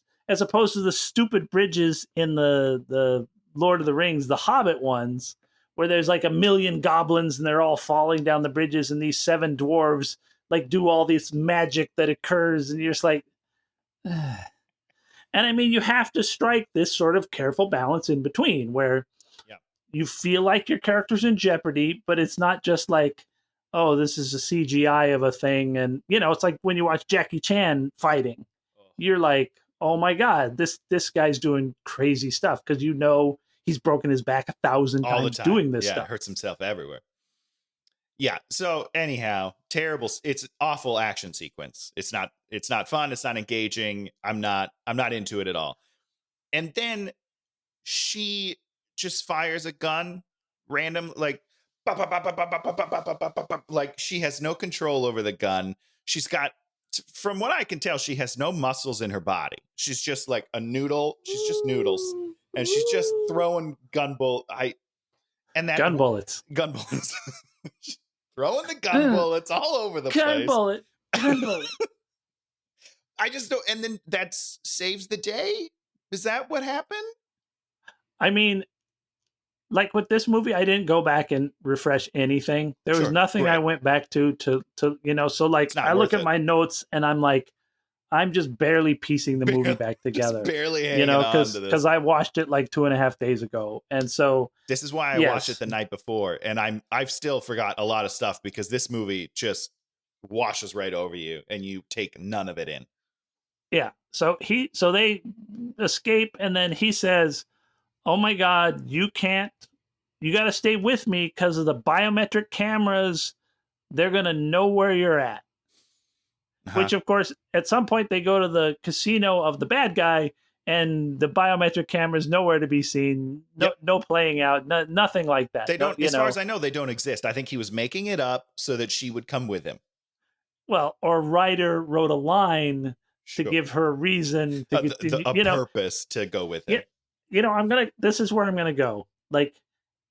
S2: to the stupid bridges in the Lord of the Rings, the Hobbit ones, where there's like a million goblins and they're all falling down the bridges, and these seven dwarves like do all this magic that occurs, and you're just like, and I mean, you have to strike this sort of careful balance in between where
S1: Yeah.
S2: you feel like your character's in jeopardy, but it's not just like, oh, this is a CGI of a thing. And, it's like when you watch Jackie Chan fighting, you're like, oh my God, this guy's doing crazy stuff because he's broken his back 1,000
S1: All the
S2: times
S1: time.
S2: doing this
S1: Yeah,
S2: stuff.
S1: hurts himself everywhere. Yeah. So anyhow, terrible. It's awful action sequence. It's not fun. It's not engaging. I'm not into it at all. And then she just fires a gun random, like pop, pop, pop, pop, pop, pop, pop, pop, pop, pop, pop, pop. Like she has no control over the gun. She's got, from what I can tell, she has no muscles in her body. She's just like a noodle. She's just noodles, and she's just throwing gun bullets.
S2: Gun bullets.
S1: Gun bullets. Throwing the gun bullets all over the
S2: Gun
S1: place.
S2: bullet. Gun bullet.
S1: I just don't. And then that saves the day. Is that what happened?
S2: I mean, like with this movie, I didn't go back and refresh anything. There was
S1: Sure,
S2: nothing
S1: right.
S2: I went back to so like
S1: It's not
S2: I look
S1: worth
S2: at
S1: it.
S2: my notes and I'm like, I'm just barely piecing the movie back together.
S1: Just barely hanging on to this.
S2: Because I watched it like 2.5 days ago. And so
S1: this is why I watched it the night before, and I've still forgot a lot of stuff because this movie just washes right over you and you take none of it in.
S2: Yeah. So they escape, and then he says, oh my God, you got to stay with me because of the biometric cameras. They're going to know where you're at. Which, of course, at some point they go to the casino of the bad guy, and the biometric camera's nowhere to be seen. No playing out, nothing like that.
S1: They don't, as far as I know, they don't exist. I think he was making it up so that she would come with him.
S2: Well, or Ryder wrote a line to give her a reason
S1: a purpose to go with him.
S2: This is where I'm gonna go. Like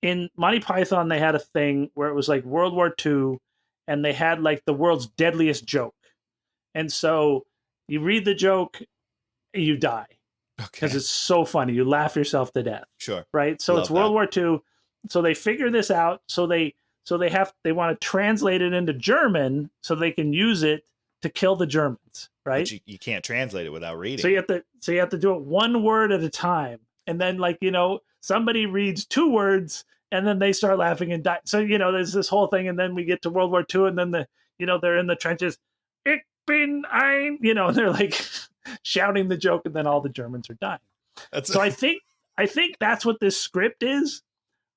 S2: in Monty Python, they had a thing where it was like World War II, and they had like the world's deadliest joke. And so you read the joke, you die. Because it's so funny. You laugh yourself to death.
S1: Sure.
S2: Right? So it's World War II. So they figure this out. So they want to translate it into German so they can use it to kill the Germans. Right?
S1: But you can't translate it without reading.
S2: So you have to do it one word at a time. And then somebody reads 2 words and then they start laughing and die. So, there's this whole thing, and then we get to World War II, and then they're in the trenches. Ich bin ein, and they're like shouting the joke, and then all the Germans are dying. So I think that's what this script is.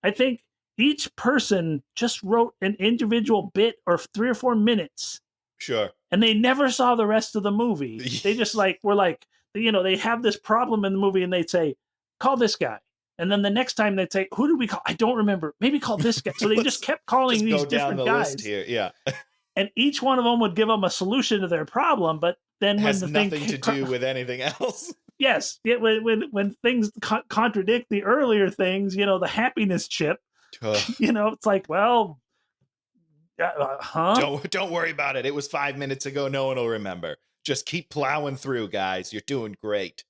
S2: I think each person just wrote an individual bit or 3 or 4 minutes.
S1: Sure.
S2: And they never saw the rest of the movie. They just they have this problem in the movie, and they'd say, call this guy. And then the next time they'd say, who did we call? I don't remember. Maybe call this guy. So they just kept calling these different guys.
S1: List here. Yeah.
S2: And each one of them would give them a solution to their problem. But then when the thing
S1: nothing to do with anything else.
S2: Yes. When things contradict the earlier things, the happiness chip, it's like, well,
S1: Don't worry about it. It was 5 minutes ago. No one will remember. Just keep plowing through, guys. You're doing great.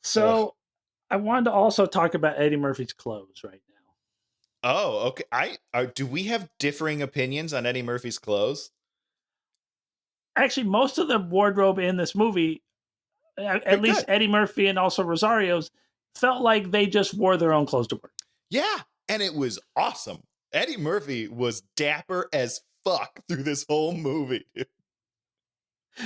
S2: So I wanted to also talk about Eddie Murphy's clothes right now.
S1: Oh, okay. Do we have differing opinions on Eddie Murphy's clothes?
S2: Actually, most of the wardrobe in this movie, at least Eddie Murphy and also Rosario's, felt like they just wore their own clothes to work.
S1: Yeah, and it was awesome. Eddie Murphy was dapper as fuck through this whole movie, dude.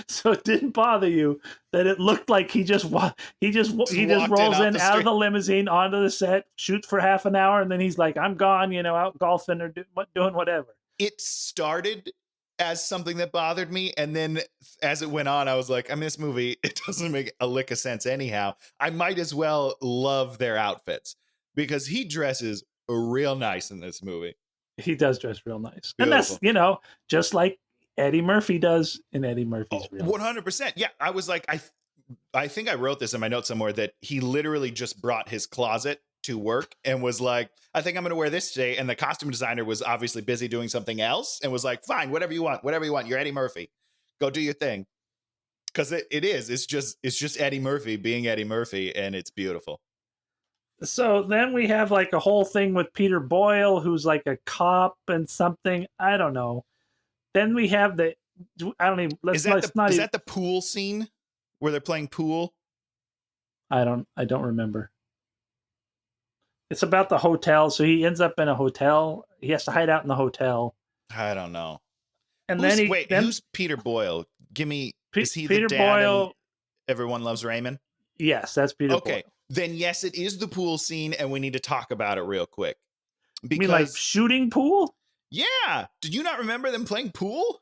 S2: So it didn't bother you that it looked like he just rolls in out of the limousine onto the set, shoots for half an hour, and then he's like, I'm gone, out golfing or doing whatever.
S1: It started as something that bothered me, and then as it went on, I was like, this movie, it doesn't make a lick of sense anyhow. I might as well love their outfits, because he dresses real nice in this movie.
S2: He does dress real nice.
S1: Beautiful.
S2: And that's, just like Eddie Murphy does in Eddie Murphy's Real.
S1: 100%. Yeah, I was like, I think I wrote this in my notes somewhere that he literally just brought his closet to work and was like, I think I'm going to wear this today. And the costume designer was obviously busy doing something else and was like, fine, whatever you want. You're Eddie Murphy. Go do your thing. Because it's just Eddie Murphy being Eddie Murphy, and it's beautiful.
S2: So then we have like a whole thing with Peter Boyle, who's like a cop and something. I don't know. Then we have the, I don't even,
S1: Is that the pool scene where they're playing pool?
S2: I don't remember. It's about the hotel. So he ends up in a hotel. He has to hide out in the hotel.
S1: I don't know.
S2: And
S1: who's Peter Boyle? Give me, is he
S2: Peter
S1: the dad
S2: Boyle?
S1: in Everyone Loves Raymond?
S2: Yes, that's Peter Boyle.
S1: Okay, then yes, it is the pool scene, and we need to talk about it real quick.
S2: You mean like shooting pool?
S1: Yeah. Did you not remember them playing pool?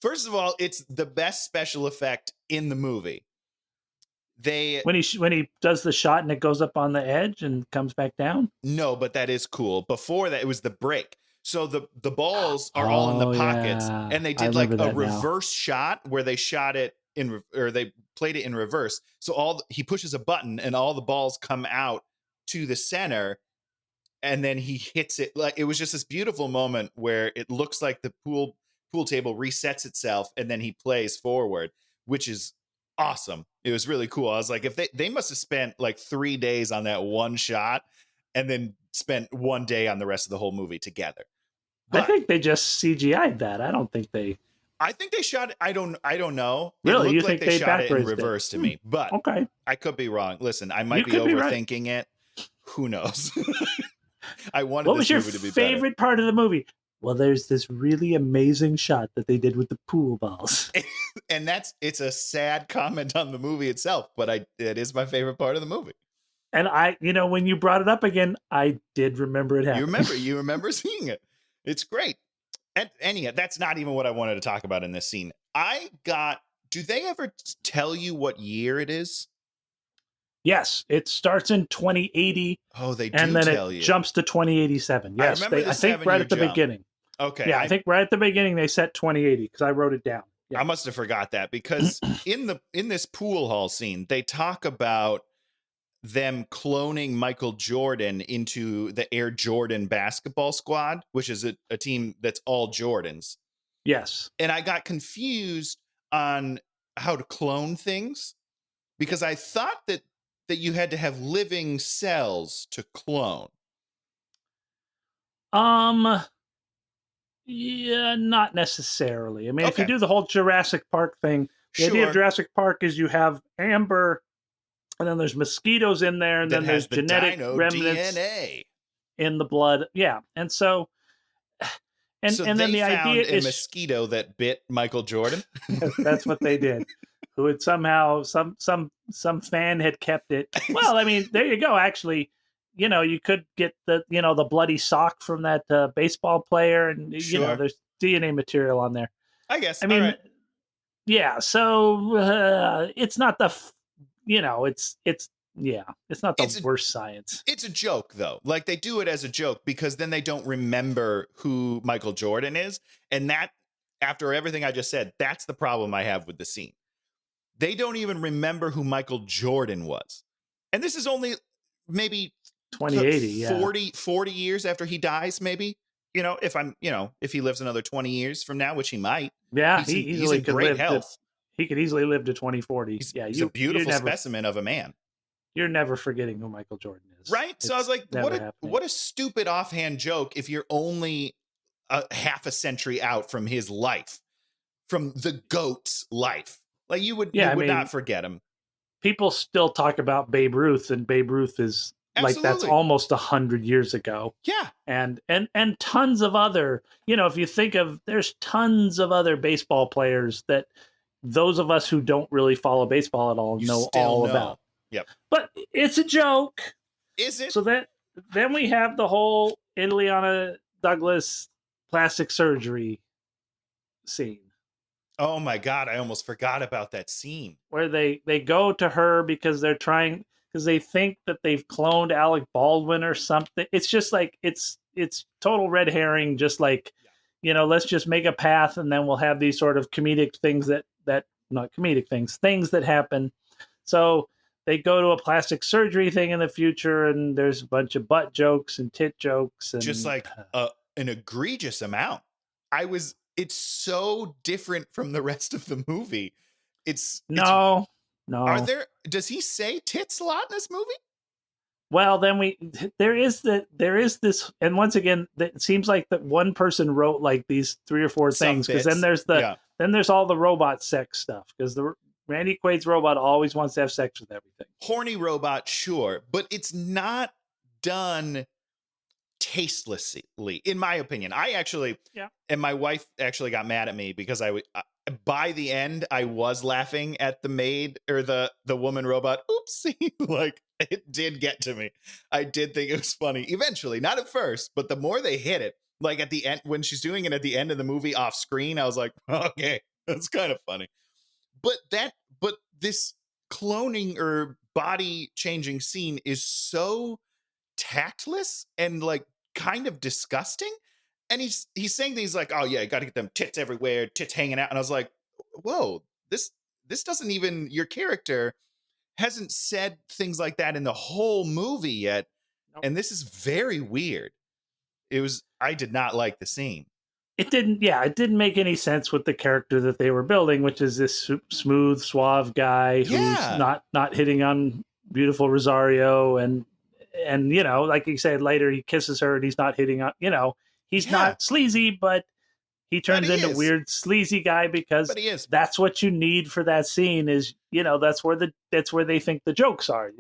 S1: First of all, it's the best special effect in the movie.
S2: When he does the shot and it goes up on the edge and comes back down?
S1: No, but that is cool. Before that, it was the break. So the balls are all in the pockets, and they did like a reverse shot where they shot it or they played it in reverse. So he pushes a button and all the balls come out to the center, and then he hits it. Like, it was just this beautiful moment where it looks like the pool table resets itself, and then he plays forward, which is awesome. It was really cool. I was like, if they must have spent like 3 days on that one shot, and then spent 1 day on the rest of the whole movie together. But
S2: I think they just CGI'd that. I don't think they.
S1: I think they shot it. I don't know.
S2: Really,
S1: it
S2: you
S1: looked
S2: think
S1: like they shot it in
S2: backwards
S1: reverse to me, but
S2: okay,
S1: I could be wrong. Listen, I might be
S2: could be
S1: overthinking it. Who knows? I wanted
S2: What was
S1: this
S2: your
S1: movie to be
S2: favorite part of the movie? Well, there's this really amazing shot that they did with the pool balls.
S1: And it's a sad comment on the movie itself, but it is my favorite part of the movie.
S2: And when you brought it up again, I did remember it happening.
S1: You remember seeing it. It's great. And anyhow, that's not even what I wanted to talk about in this scene. Do they ever tell you what year it is?
S2: Yes, it starts in 2080.
S1: Oh, they do
S2: and then
S1: tell
S2: it
S1: you.
S2: jumps to 2087. Yes, I think right at the beginning.
S1: Okay.
S2: Yeah, I think right at the beginning they set 2080 because I wrote it down. Yeah.
S1: I must have forgot that because in this pool hall scene, they talk about them cloning Michael Jordan into the Air Jordan basketball squad, which is a team that's all Jordans.
S2: Yes.
S1: And I got confused on how to clone things because I thought that you had to have living cells to clone.
S2: Yeah, not necessarily. I mean, if you
S1: Okay.
S2: do the whole Jurassic Park thing, the idea of Jurassic Park is you have amber, and then there's mosquitoes in there, and then there's genetic remnants
S1: DNA
S2: in the blood. Yeah, and so, and then the idea is
S1: a mosquito that bit Michael Jordan.
S2: That's what they did. Who had somehow some fan had kept it. Well, I mean, there you go. Actually, you could get the bloody sock from that baseball player, and there's DNA material on there.
S1: I guess.
S2: I mean,
S1: right.
S2: Yeah. So it's not the, it's not the worst science.
S1: It's a joke though. Like, they do it as a joke because then they don't remember who Michael Jordan is, and that, after everything I just said, that's the problem I have with the scene. They don't even remember who Michael Jordan was. And this is only maybe
S2: 2080,
S1: 40 years after he dies, maybe. If he lives another 20 years from now, which he might.
S2: Yeah,
S1: he's in great health.
S2: He could easily live to 2040.
S1: He's a beautiful specimen of a man.
S2: You're never forgetting who Michael Jordan is.
S1: Right? So I was like, what a stupid offhand joke if you're only half a century out from his life, from the GOAT's life. Like, you would not forget him. People
S2: still talk about Babe Ruth, and Babe Ruth is
S1: Absolutely.
S2: Like, that's almost 100 years ago.
S1: Yeah.
S2: And tons of other, if you think of, there's tons of other baseball players that those of us who don't really follow baseball at all know about.
S1: Yep.
S2: But it's a joke.
S1: Is it?
S2: So then we have the whole Ileana Douglas plastic surgery scene.
S1: Oh my God, I almost forgot about that scene.
S2: Where they go to her because they're trying, because they think that they've cloned Alec Baldwin or something. It's just like it's total red herring. Just like, let's just make a path, and then we'll have these sort of comedic things that not comedic things that happen. So they go to a plastic surgery thing in the future, and there's a bunch of butt jokes and tit jokes, and
S1: just like an egregious amount. It's so different from the rest of the movie.
S2: No.
S1: Does he say tits a lot in this movie?
S2: Well, then there is this, and once again, it seems like that one person wrote like these 3 or 4 things, because then there's all the robot sex stuff, because the Randy Quaid's robot always wants to have sex with everything.
S1: Horny robot, sure, but it's not done tastelessly, in my opinion. And my wife actually got mad at me because by the end I was laughing at the maid or the woman robot. Oopsie. Like, it did get to me. I did think it was funny eventually, not at first, but the more they hit it, like at the end when she's doing it at the end of the movie off screen, I was like, okay, that's kind of funny. But this cloning or body changing scene is so tactless and like kind of disgusting. And he's saying things like, oh yeah, you got to get them tits everywhere, tits hanging out. And I was like, whoa, this doesn't even, your character hasn't said things like that in the whole movie yet. Nope. And this is very weird. I did not like the scene.
S2: It didn't make any sense with the character that they were building, which is this smooth, suave guy who's not hitting on beautiful Rosario, and like you said later, he kisses her and he's not hitting on, he's not sleazy, but he turns into weird sleazy guy because that's what you need for that scene. Is that's where they think the jokes are.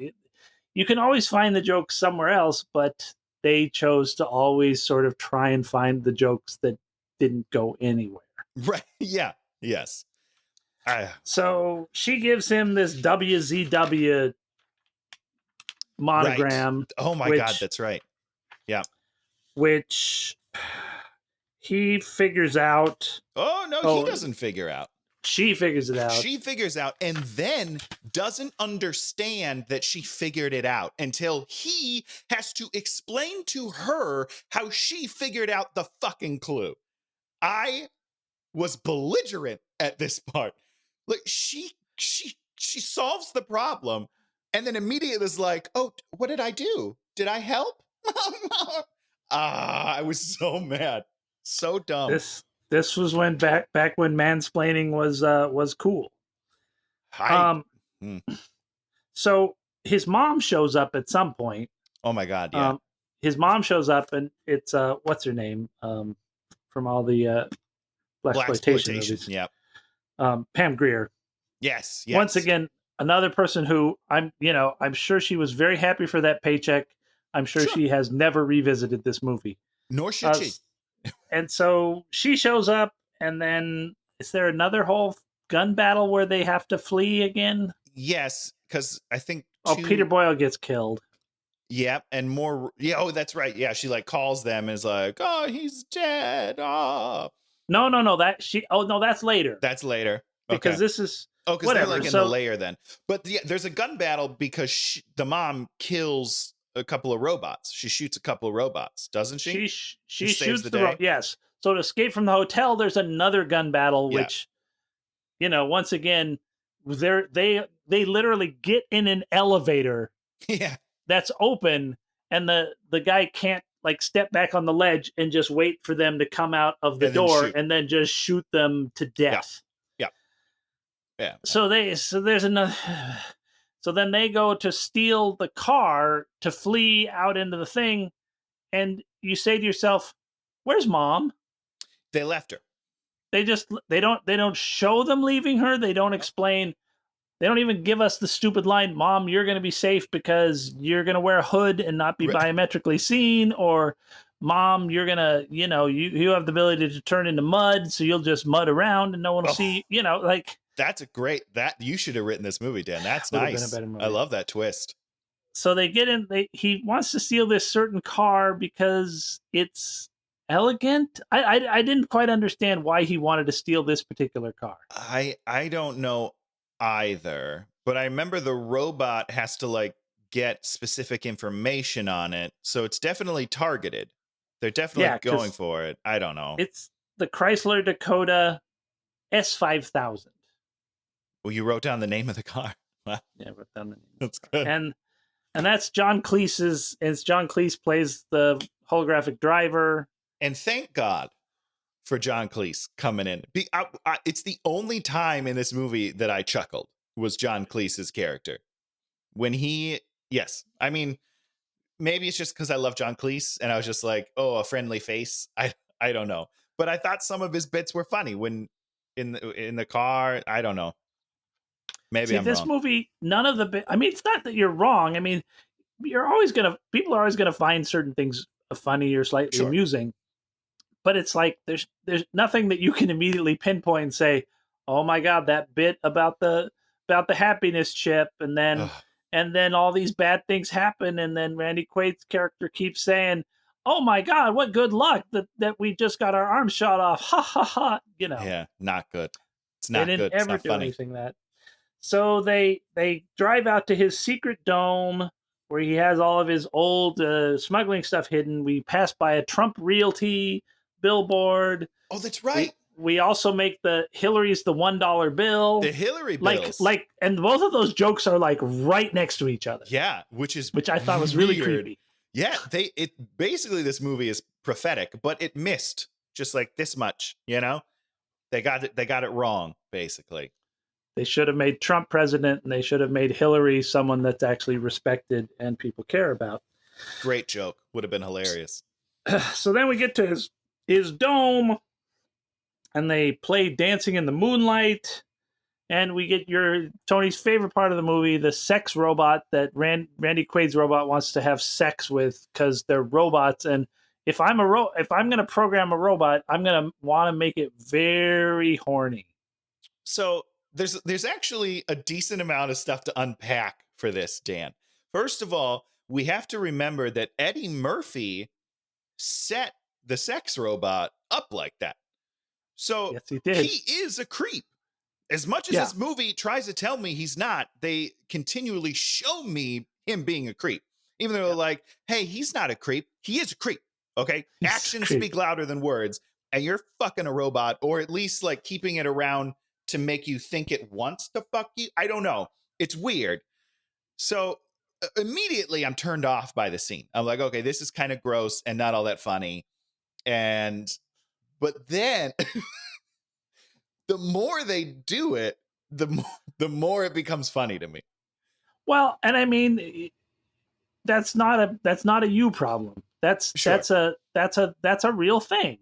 S2: You can always find the jokes somewhere else, but they chose to always sort of try and find the jokes that didn't go anywhere.
S1: Right. Yeah. Yes.
S2: So she gives him this WZW monogram.
S1: Right. Oh my God, that's right. Yeah.
S2: Which he figures out.
S1: Oh no, he doesn't figure out.
S2: She figures it out.
S1: She figures out and then doesn't understand that she figured it out until he has to explain to her how she figured out the fucking clue. I was belligerent at this part. Like she solves the problem and then immediately is like, "Oh, what did I do? Did I help?" I was so mad. So dumb.
S2: This was when back when mansplaining was cool. So his mom shows up at some point.
S1: Oh my God, yeah.
S2: His mom shows up and it's what's her name? From all the blaxploitation movies.
S1: Yeah.
S2: Pam Grier.
S1: Yes.
S2: Once again, another person who I'm sure she was very happy for that paycheck. I'm sure she has never revisited this movie.
S1: Nor should she.
S2: And so she shows up, and then is there another whole gun battle where they have to flee again?
S1: Yes, because I think
S2: Peter Boyle gets killed.
S1: Yeah, and more. Yeah, oh, that's right. Yeah, she like calls them and is like, "Oh, he's dead." Oh.
S2: No. That's later.
S1: That's later.
S2: Because this is
S1: because they're like in the layer then. But yeah, there's a gun battle because the mom kills a couple of robots. She shoots a couple of robots, doesn't she?
S2: She shoots the day. Yes. So to escape from the hotel, there's another gun battle, which, once again, they literally get in an elevator.
S1: Yeah.
S2: That's open, and the guy can't like step back on the ledge and just wait for them to come out of the door and then just shoot them to death.
S1: Yeah.
S2: So there's another. So then they go to steal the car to flee out into the thing, and you say to yourself, "Where's Mom?"
S1: They left her.
S2: They don't show them leaving her. They don't explain. They don't even give us the stupid line, "Mom, you're going to be safe because you're going to wear a hood and not be biometrically seen," or "Mom, you're going to, you have the ability to turn into mud, so you'll just mud around and no one will see, like."
S1: That's you should have written this movie, Dan. That's nice. I love that twist.
S2: So they get in, he wants to steal this certain car because it's elegant. I didn't quite understand why he wanted to steal this particular car.
S1: I don't know either, but I remember the robot has to like get specific information on it. So it's definitely targeted. They're definitely
S2: Yeah,
S1: going
S2: 'cause
S1: for it. I don't know.
S2: it's the Chrysler Dakota S5000.
S1: Well, you wrote down the name of the car. Wow,
S2: Yeah, but then
S1: that's good.
S2: and that's John Cleese's. It's John Cleese plays the holographic driver.
S1: And thank God for John Cleese coming in. It's the only time in this movie that I chuckled was John Cleese's character. When yes, I mean, maybe it's just because I love John Cleese and I was just like, oh, a friendly face. I don't know. But I thought some of his bits were funny when in the car. I don't know. Maybe
S2: See,
S1: I'm
S2: this
S1: wrong.
S2: movie, none of the. I mean, it's not that you're wrong. I mean, people are always gonna find certain things funny or slightly
S1: Sure.
S2: amusing. But it's like there's nothing that you can immediately pinpoint and say, oh my god, that bit about the happiness chip, and then all these bad things happen, and then Randy Quaid's character keeps saying, oh my god, what good luck that we just got our arms shot off, ha ha ha.
S1: Yeah, not good. It's
S2: They
S1: not
S2: didn't
S1: good. It's
S2: ever
S1: not
S2: do
S1: funny.
S2: anything that. So they drive out to his secret dome where he has all of his old smuggling stuff hidden. We pass by a Trump Realty billboard.
S1: Oh, that's right.
S2: We also make the Hillary's the $1 bill.
S1: The Hillary bills.
S2: And both of those jokes are like right next to each other.
S1: Yeah, which
S2: I thought was really creepy.
S1: Yeah, basically this movie is prophetic, but it missed just like this much, you know? They got it wrong, basically.
S2: They should have made Trump president, and they should have made Hillary someone that's actually respected and people care about.
S1: Great joke. Would have been hilarious.
S2: So then we get to his dome, and they play Dancing in the Moonlight, and we get Tony's favorite part of the movie, the sex robot that Randy Quaid's robot wants to have sex with because they're robots. And if I'm going to program a robot, I'm going to want to make it very horny.
S1: So there's actually a decent amount of stuff to unpack for this, Dan. First of all, we have to remember that Eddie Murphy set the sex robot up like that. So
S2: yes, he did.
S1: He is a creep. As much as this movie tries to tell me he's not, they continually show me him being a creep. Even though they're like, hey, he's not a creep. He is a creep. Okay? Actions speak louder than words. And you're fucking a robot, or at least like keeping it around to make you think it wants to fuck you. I don't know. It's weird. So immediately I'm turned off by the scene. I'm like, okay, this is kind of gross and not all that funny. But then the more they do it, the more it becomes funny to me.
S2: Well, and I mean, that's not a you problem. That's a real thing.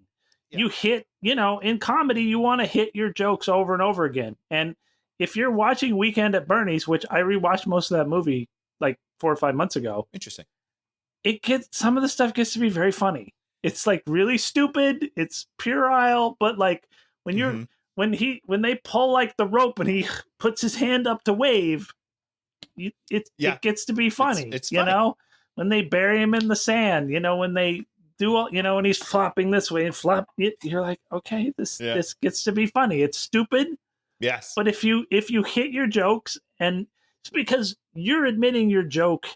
S2: Yeah. You hit, in comedy, you want to hit your jokes over and over again. And if you're watching Weekend at Bernie's, which I rewatched most of that movie like 4 or 5 months ago.
S1: Interesting.
S2: Some of the stuff gets to be very funny. It's like really stupid. It's puerile, but like when you're when they pull like the rope and he puts his hand up to wave, it gets to be funny.
S1: It's funny.
S2: When they bury him in the sand, when they do all, and he's flopping this way and flop, you're like, okay, this gets to be funny. It's stupid.
S1: Yes.
S2: But if you hit your jokes, and it's because you're admitting your joke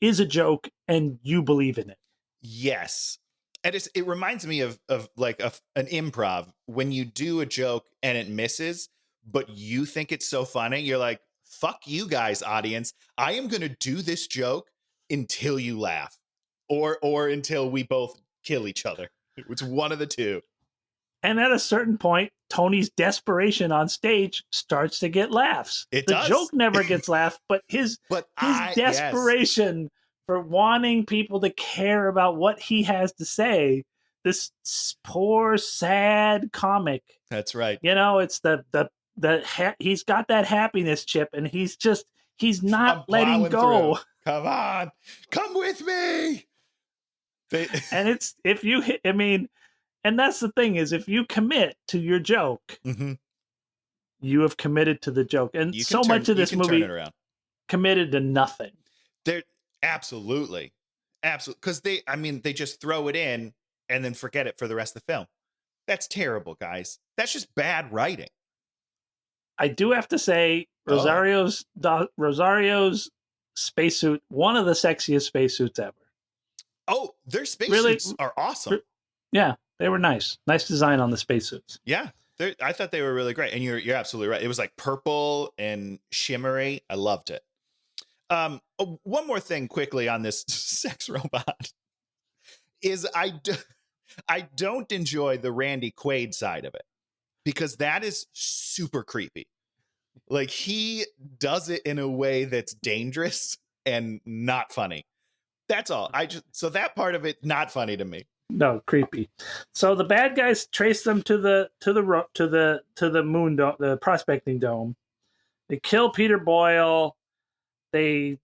S2: is a joke and you believe in it.
S1: Yes. And it reminds me of like an improv when you do a joke and it misses, but you think it's so funny. You're like, fuck you guys, audience. I am going to do this joke until you laugh or until we both kill each other. It's one of the two.
S2: And at a certain point, Tony's desperation on stage starts to get laughs.
S1: The
S2: joke never gets laughed, but his desperation for wanting people to care about what he has to say, this poor, sad comic.
S1: That's right.
S2: It's he's got that happiness chip, and he's not letting go.
S1: Through. Come on, come with me.
S2: And it's if you hit. I mean. And that's the thing is, if you commit to your joke, you have committed to the joke. And so much of this movie committed to nothing.
S1: They're absolutely. Because they just throw it in and then forget it for the rest of the film. That's terrible, guys. That's just bad writing.
S2: I do have to say, Rosario's spacesuit, one of the sexiest spacesuits ever.
S1: Oh, their
S2: Really,
S1: spacesuits are awesome.
S2: yeah, they were nice. Nice design on the spacesuits.
S1: Yeah, I thought they were really great, and you're absolutely right. It was like purple and shimmery. I loved it. One more thing quickly on this sex robot is I don't enjoy the Randy Quaid side of it because that is super creepy. Like he does it in a way that's dangerous and not funny. That's all. So that part of it not funny to me.
S2: No, creepy. So the bad guys trace them to the moon dome, the prospecting dome. They kill Peter Boyle. They're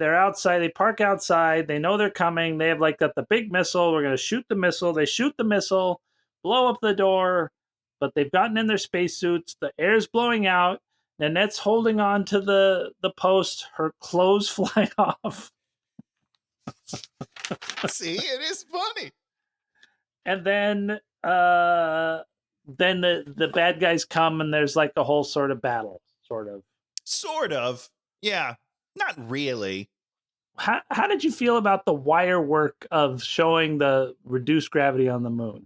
S2: outside. They park outside. They know they're coming. They have like got the big missile. We're gonna shoot the missile. They shoot the missile, blow up the door, but they've gotten in their spacesuits. The air's blowing out. Nanette's holding on to the post. Her clothes fly off.
S1: See, it is funny.
S2: And then the bad guys come and there's like a whole sort of battle, sort of.
S1: Yeah, not really.
S2: How did you feel about the wire work of showing the reduced gravity on the moon?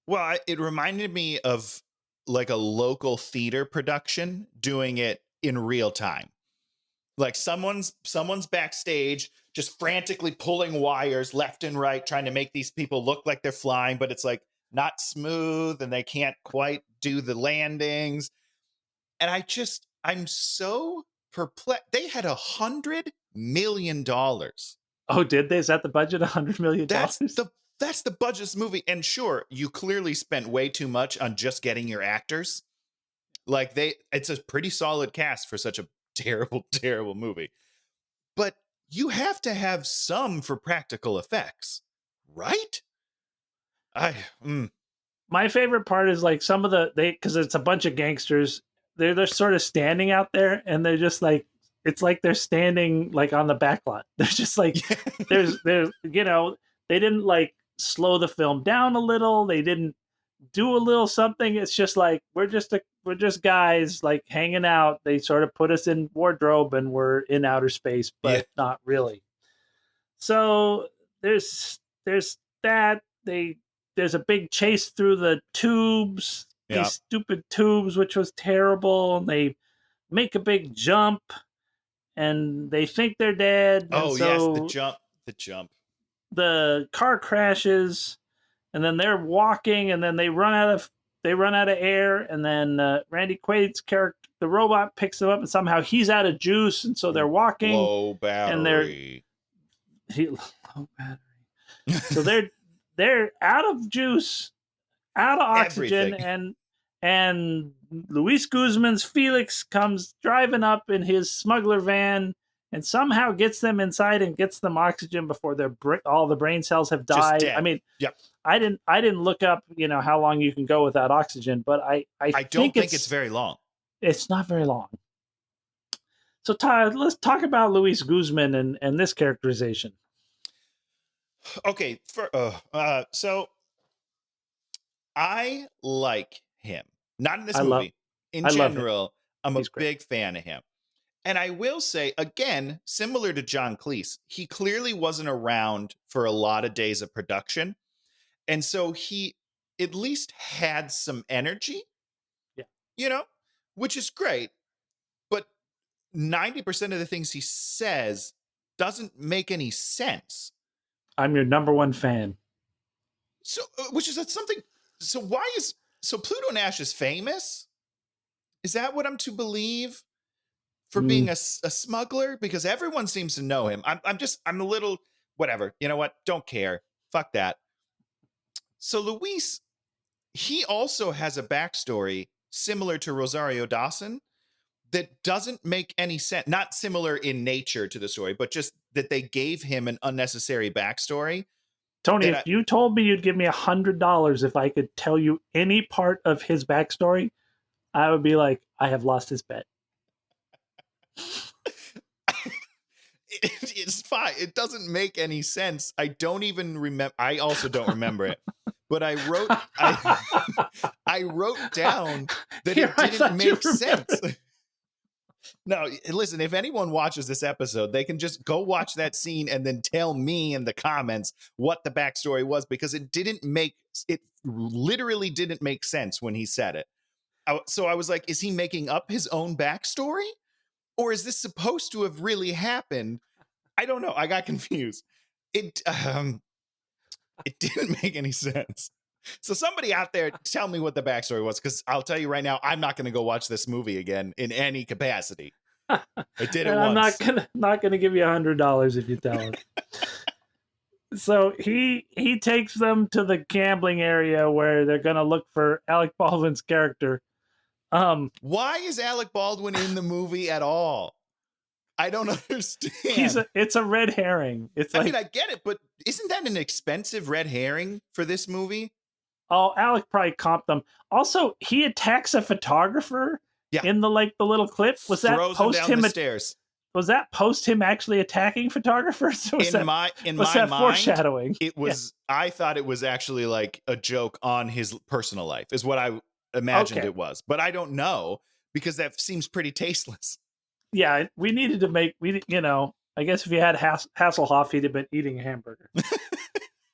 S1: Well, it reminded me of like a local theater production doing it in real time. Like someone's backstage just frantically pulling wires left and right, trying to make these people look like they're flying, but it's like not smooth and they can't quite do the landings. And I'm so perplexed. They had $100 million.
S2: Oh, did they? Is that the budget? $100 million?
S1: That's the budget of this movie. And sure, you clearly spent way too much on just getting your actors. Like it's a pretty solid cast for such a terrible, terrible movie. But you have to have some for practical effects, right?
S2: My favorite part is like some of because it's a bunch of gangsters. They're sort of standing out there and they're just like, it's like they're standing like on the back lot. They're just like, there's, they didn't like slow the film down a little. They didn't do a little something. It's just like, we're just guys like hanging out. They sort of put us in wardrobe and we're in outer space, but not really. So there's that. There's a big chase through the tubes, these stupid tubes, which was terrible. And they make a big jump and they think they're dead.
S1: Oh,
S2: so
S1: yes, the jump.
S2: The car crashes and then they're walking and then they run out of air. And then Randy Quaid's character, the robot, picks them up and somehow he's out of juice. And so they're walking.
S1: Low battery.
S2: Low battery. So they're out of juice, out of oxygen,
S1: Everything.
S2: and Luis Guzman's Felix comes driving up in his smuggler van and somehow gets them inside and gets them oxygen before all the brain cells have died. I mean, I didn't look up, how long you can go without oxygen, but I
S1: don't think it's very long.
S2: It's not very long. So Todd, let's talk about Luis Guzman and this characterization.
S1: Okay, so I like him. Not in this movie. In general, I'm a big fan of him. And I will say, again, similar to John Cleese, he clearly wasn't around for a lot of days of production. And so he at least had some energy, which is great. But 90% of the things he says doesn't make any sense.
S2: I'm your number one fan.
S1: So, which is something. So Pluto Nash is famous? Is that what I'm to believe for being a smuggler? Because everyone seems to know him. I'm a little, whatever. You know what? Don't care. Fuck that. So Luis, he also has a backstory similar to Rosario Dawson that doesn't make any sense. Not similar in nature to the story, but just that they gave him an unnecessary backstory.
S2: Tony, if you told me you'd give me $100 if I could tell you any part of his backstory, I would be like, I have lost this bet.
S1: It's fine. It doesn't make any sense. I don't even remember. I also don't remember it. But I wrote down that it didn't make sense. No, listen, if anyone watches this episode, they can just go watch that scene and then tell me in the comments what the backstory was, because it literally didn't make sense when he said it. So I was like, is he making up his own backstory? Or is this supposed to have really happened? I don't know. I got confused. It didn't make any sense. So somebody out there, tell me what the backstory was, because I'll tell you right now, I'm not going to go watch this movie again in any capacity. I did it
S2: And
S1: once.
S2: I'm not gonna give you $100 if you tell him. So he takes them to the gambling area where they're gonna look for Alec Baldwin's character.
S1: Why is Alec Baldwin in the movie at all? I don't understand.
S2: It's a red herring. It's like,
S1: I mean, I get it, but isn't that an expensive red herring for this movie?
S2: oh, Alec probably comped them. Also, he attacks a photographer in the little clip. Was that
S1: Throws
S2: post
S1: him down
S2: him
S1: the stairs?
S2: Was that post him actually attacking photographers?
S1: In my mind,
S2: foreshadowing?
S1: It was. Yeah. I thought it was actually like a joke on his personal life, is what I imagined it was. But I don't know, because that seems pretty tasteless.
S2: Yeah, we needed to make, I guess if you had Hasselhoff, he'd have been eating a hamburger.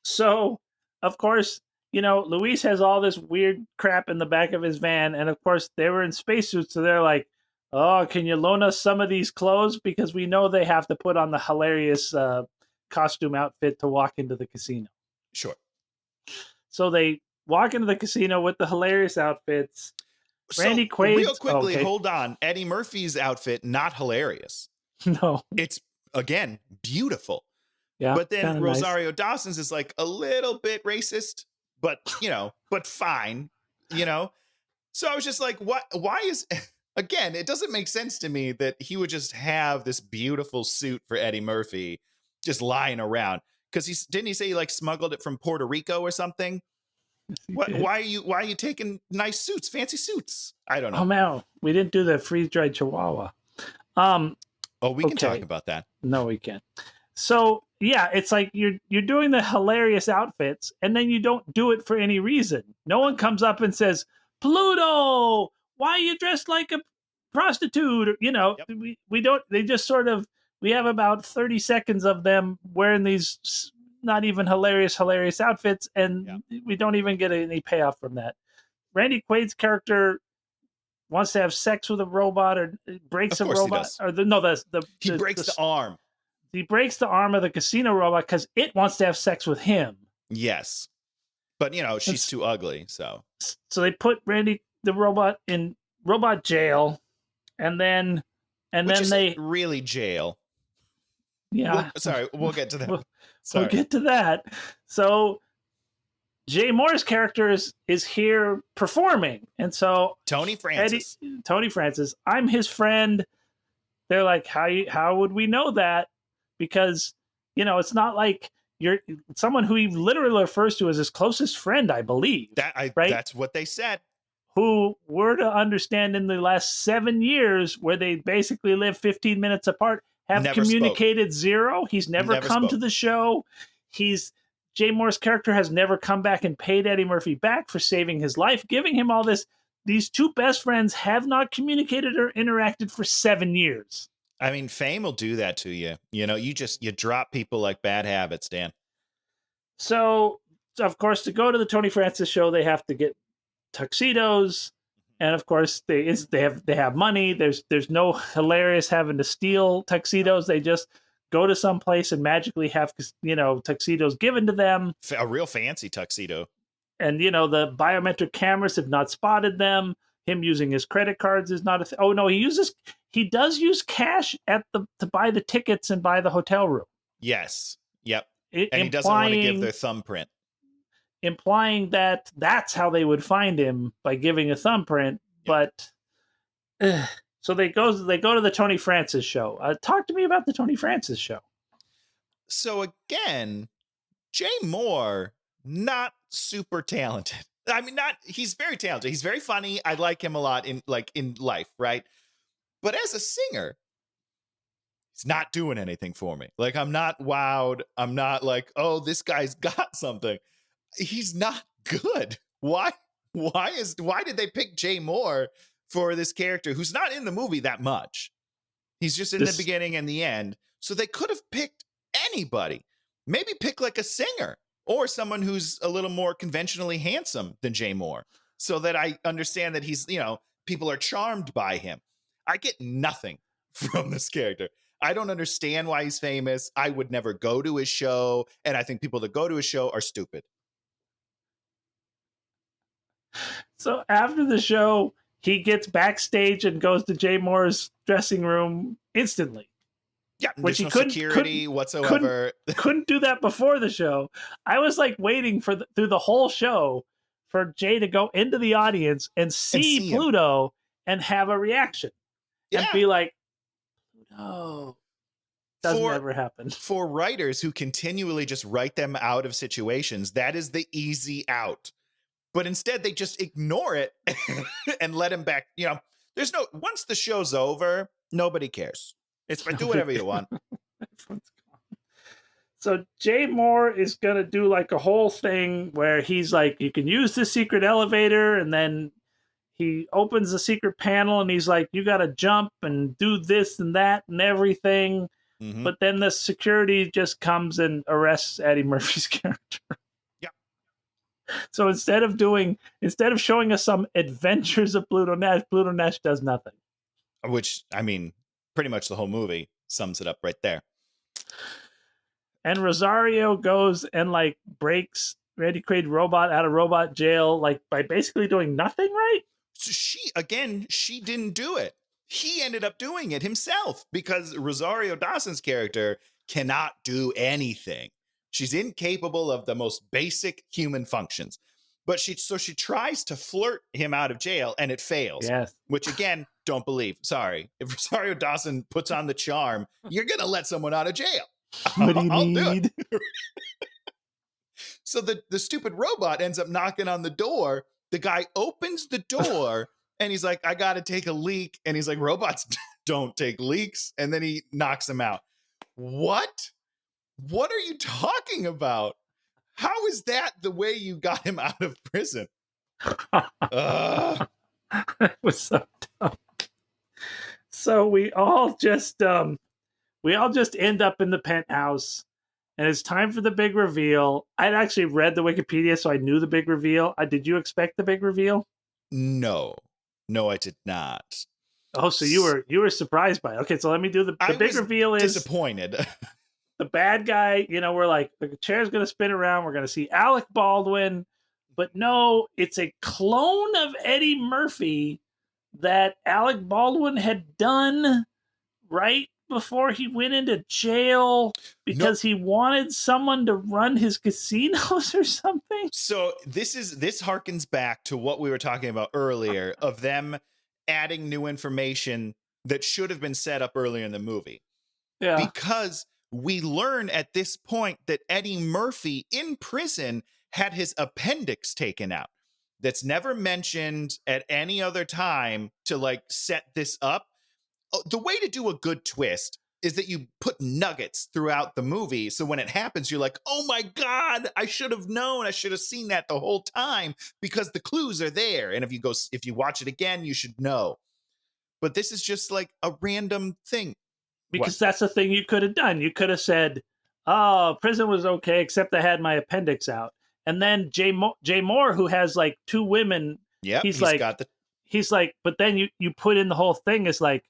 S2: So, of course, Luis has all this weird crap in the back of his van. And of course, they were in spacesuits. So they're like, oh, can you loan us some of these clothes? Because we know they have to put on the hilarious costume outfit to walk into the casino.
S1: Sure.
S2: So they walk into the casino with the hilarious outfits. Randy Quaid.
S1: Real quickly, hold on. Eddie Murphy's outfit, not hilarious.
S2: No.
S1: It's, again, beautiful.
S2: Yeah.
S1: But then Rosario
S2: nice.
S1: Dawson's is like a little bit racist, but, but fine, So I was just like, why is, again, it doesn't make sense to me that he would just have this beautiful suit for Eddie Murphy just lying around. Because didn't he say he smuggled it from Puerto Rico or something? Why are you taking nice suits, fancy suits? I don't know.
S2: Oh man, we didn't do the freeze dried Chihuahua.
S1: We can talk about that.
S2: No, we can't. So yeah, it's like you're doing the hilarious outfits, and then you don't do it for any reason. No one comes up and says, Pluto, why are you dressed like a prostitute? Yep. We don't. They just sort of. We have about 30 seconds of them wearing these not even hilarious outfits, and we don't even get any payoff from that. Randy Quaid's character wants to have sex with a robot, or breaks a robot,
S1: he breaks the arm.
S2: He breaks the arm of the casino robot because it wants to have sex with him.
S1: Yes, but she's too ugly, so
S2: they put Randy the robot in robot jail, and then they
S1: really jail.
S2: Yeah.
S1: We'll get to that.
S2: We'll get to that. So Jay Moore's character is here performing. And so
S1: Tony Francis,
S2: I'm his friend. They're like, how would we know that? Because, it's not like you're someone who he literally refers to as his closest friend, I believe.
S1: Right? That's what they said.
S2: Who were to understand in the last 7 years, where they basically live 15 minutes apart, have never communicated spoke. Zero. He's never come spoke. To the show. Jay Moore's character has never come back and paid Eddie Murphy back for saving his life, giving him all this. These two best friends have not communicated or interacted for 7 years.
S1: I mean, fame will do that to you. You drop people like bad habits, Dan.
S2: So, of course, to go to the Tony Francis show, they have to get tuxedos. And of course, they have money. There's no hilarious having to steal tuxedos. They just go to some place and magically have tuxedos given to them.
S1: A real fancy tuxedo.
S2: And the biometric cameras have not spotted them. Him using his credit cards is not a thing. Oh no, he does use cash to buy the tickets and buy the hotel room.
S1: Yes. Yep. And he doesn't want to give their thumbprint.
S2: Implying that that's how they would find him, by giving a thumbprint. Yep. But so they go to the Tony Francis show. Talk to me about the Tony Francis show.
S1: So again, Jay Moore, not super talented. I mean, he's very talented. He's very funny. I like him a lot in life, right? But as a singer, he's not doing anything for me. I'm not wowed. I'm not like, oh, this guy's got something. He's not good. Why did they pick Jay Moore for this character who's not in the movie that much? He's just in the beginning and the end. So they could have picked anybody. Maybe pick like a singer or someone who's a little more conventionally handsome than Jay Moore, so that I understand that he's, people are charmed by him. I get nothing from this character. I don't understand why he's famous. I would never go to his show. And I think people that go to his show are stupid.
S2: So after the show, he gets backstage and goes to Jay Moore's dressing room instantly.
S1: Yeah,
S2: which
S1: there's no security whatsoever.
S2: Couldn't do that before the show. I was like waiting for through the whole show for Jay to go into the audience and see Pluto and have a reaction. And be like, Pluto. Doesn't ever happen.
S1: For writers who continually just write them out of situations, that is the easy out. But instead, they just ignore it and let him back. There's once the show's over, nobody cares. It's do whatever you want.
S2: So Jay Moore is going to do like a whole thing where he's like, you can use the secret elevator, and then he opens the secret panel and he's like, you got to jump and do this and that and everything. Mm-hmm. But then the security just comes and arrests Eddie Murphy's character.
S1: Yeah.
S2: So instead of showing us some adventures of Pluto Nash does nothing.
S1: Which, I mean, pretty much the whole movie sums it up right there.
S2: And Rosario goes and like breaks Randy Quaid robot out of robot jail, like by basically doing nothing, right?
S1: So she didn't do it. He ended up doing it himself because Rosario Dawson's character cannot do anything. She's incapable of the most basic human functions. But she tries to flirt him out of jail and it fails.
S2: Yes.
S1: Which again, don't believe. Sorry. If Rosario Dawson puts on the charm, you're going to let someone out of jail.
S2: What do you need?
S1: Do it. So the stupid robot ends up knocking on the door. The guy opens the door and he's like, I got to take a leak. And he's like, robots don't take leaks. And then he knocks him out. What? What are you talking about? How is that the way you got him out of prison?
S2: It was so dumb. So we all just end up in the penthouse, and it's time for the big reveal. I'd actually read the Wikipedia, so I knew the big reveal. Did you expect the big reveal?
S1: No, I did not.
S2: Oh, so you were surprised by it. Okay, so let me do the big reveal. Is
S1: disappointed.
S2: The bad guy, we're like, the chair's going to spin around. We're going to see Alec Baldwin. But no, it's a clone of Eddie Murphy that Alec Baldwin had done right before he went into jail because he wanted someone to run his casinos or something.
S1: So this harkens back to what we were talking about earlier of them adding new information that should have been set up earlier in the movie.
S2: Yeah.
S1: Because we learn at this point that Eddie Murphy in prison had his appendix taken out. That's never mentioned at any other time to like set this up. The way to do a good twist is that you put nuggets throughout the movie. So when it happens, you're like, oh my God, I should have known. I should have seen that the whole time because the clues are there. And if you watch it again, you should know. But this is just like a random thing.
S2: Because that's the thing you could have done. You could have said, oh, prison was okay, except I had my appendix out. And then Jay Moore, who has like two women, he's like, but then you put in the whole thing is like,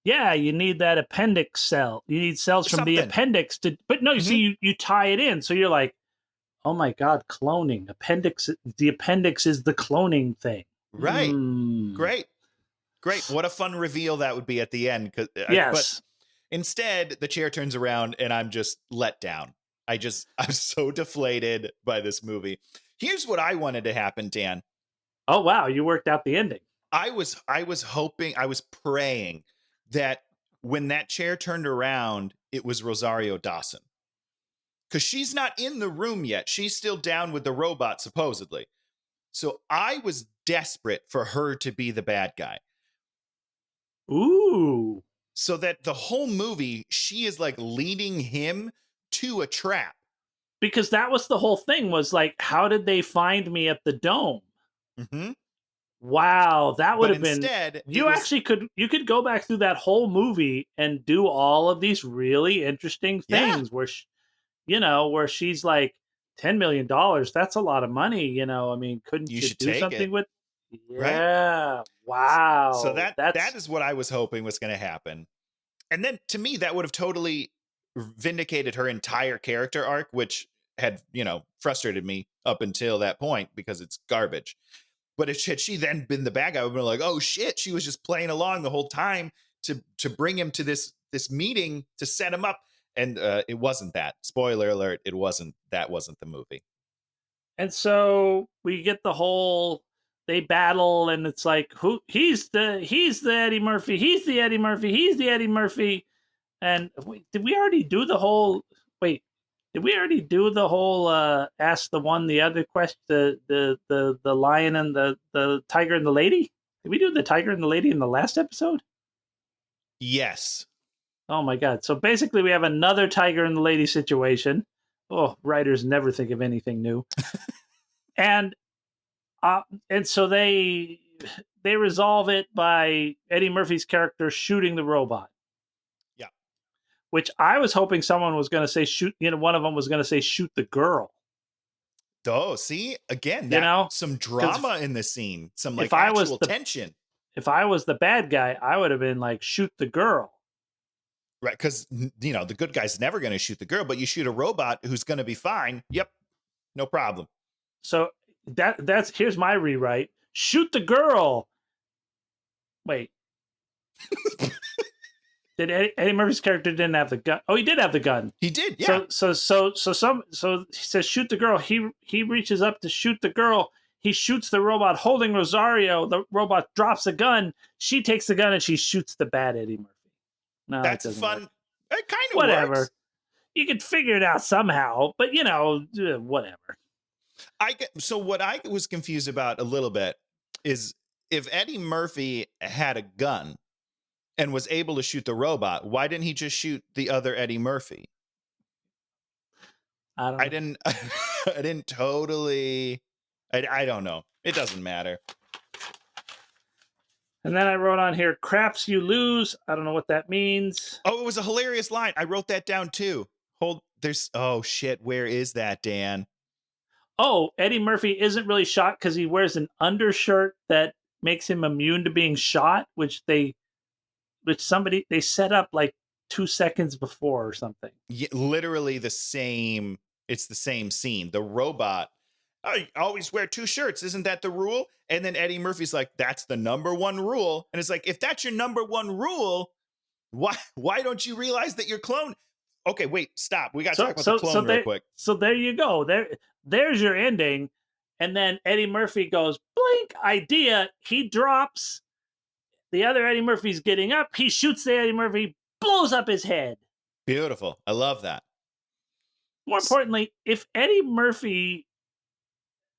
S2: yeah, you need that appendix cell. You need cells from the appendix but no, you see, you tie it in. So you're like, oh my God, cloning. The appendix is the cloning thing.
S1: Right. Great. What a fun reveal that would be at the end.
S2: Yes.
S1: But instead, the chair turns around and I'm just let down. I'm so deflated by this movie. Here's what I wanted to happen, Dan.
S2: Oh, wow. You worked out the ending.
S1: I was hoping, I was praying that when that chair turned around, it was Rosario Dawson. Because she's not in the room yet. She's still down with the robot, supposedly. So I was desperate for her to be the bad guy.
S2: Ooh.
S1: So that the whole movie, she is like leading him to a trap.
S2: Because that was the whole thing was like, how did they find me at the dome?
S1: Mm-hmm.
S2: Wow, that would
S1: But
S2: have been.
S1: instead, it
S2: You
S1: was
S2: actually could. You could go back through that whole movie and do all of these really interesting
S1: yeah,
S2: things where, where she's like $10 million. That's a lot of money. I mean, couldn't
S1: you
S2: you
S1: should
S2: do
S1: take
S2: something
S1: it,
S2: with?
S1: right?
S2: Yeah.
S1: So
S2: Wow.
S1: that is what I was hoping was going to happen. And then to me, that would have totally vindicated her entire character arc, which had, frustrated me up until that point because it's garbage. But if had she then been the bad guy, I would have been like, oh shit, she was just playing along the whole time to bring him to this meeting to set him up. And it wasn't that. Spoiler alert, that wasn't the movie.
S2: And so we get the whole they battle, and it's like he's the Eddie Murphy, he's the Eddie Murphy, he's the Eddie Murphy. And did we already do the whole? Wait, did we already do the whole ask the one the other question? The lion and the tiger and the lady. Did we do the tiger and the lady in the last episode?
S1: Yes.
S2: Oh my god! So basically, we have another tiger and the lady situation. Oh, writers never think of anything new. and uh, and so they resolve it by Eddie Murphy's character shooting the robot.
S1: Yeah.
S2: Which I was hoping someone was going to say shoot. One of them was going to say shoot the girl.
S1: Oh, see again, some drama in the scene, some like actual tension.
S2: If I was the bad guy, I would have been like shoot the girl.
S1: Right, because the good guy's never going to shoot the girl, but you shoot a robot who's going to be fine. Yep, no problem.
S2: So that's here's my rewrite: shoot the girl. Wait, did Eddie Murphy's character didn't have the gun? Oh, he did have the gun.
S1: He did. Yeah.
S2: So he says shoot the girl. He reaches up to shoot the girl. He shoots the robot holding Rosario. The robot drops the gun. She takes the gun and she shoots the bad Eddie Murphy. No,
S1: that's fun.
S2: Work.
S1: It kind of
S2: whatever.
S1: Works.
S2: You could figure it out somehow, but whatever.
S1: So what I was confused about a little bit is if Eddie Murphy had a gun and was able to shoot the robot, why didn't he just shoot the other Eddie Murphy? I didn't totally. I don't know. It doesn't matter.
S2: And then I wrote on here, craps you lose. I don't know what that means.
S1: Oh, it was a hilarious line. I wrote that down too. Oh shit, where is that, Dan?
S2: Oh, Eddie Murphy isn't really shot because he wears an undershirt that makes him immune to being shot, which they set up like 2 seconds before or something.
S1: Yeah, literally the same. It's the same scene. The robot, I always wear 2 shirts. Isn't that the rule? And then Eddie Murphy's like, that's the number 1 rule. And it's like, if that's your number 1 rule, why don't you realize that you're cloned? Okay, wait, stop. We got to talk about the clone real quick.
S2: So there you go. There's your ending. And then Eddie Murphy goes, blink, idea. He drops. The other Eddie Murphy's getting up. He shoots the Eddie Murphy, blows up his head.
S1: Beautiful. I love that.
S2: More importantly, if Eddie Murphy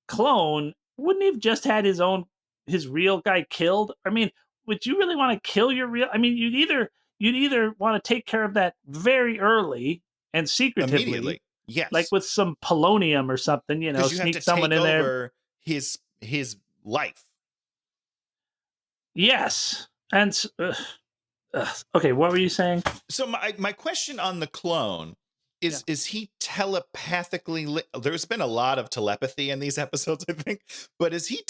S2: clone wouldn't he have just had his real guy killed? I mean, would you really want to kill your real? I mean, you'd either want to take care of that very early and secretively,
S1: immediately, yes,
S2: like with some polonium or something, sneak someone in there.
S1: His life.
S2: Yes, and okay, what were you saying?
S1: So my question on the clone is he telepathically there's been a lot of telepathy in these episodes, I think, but is he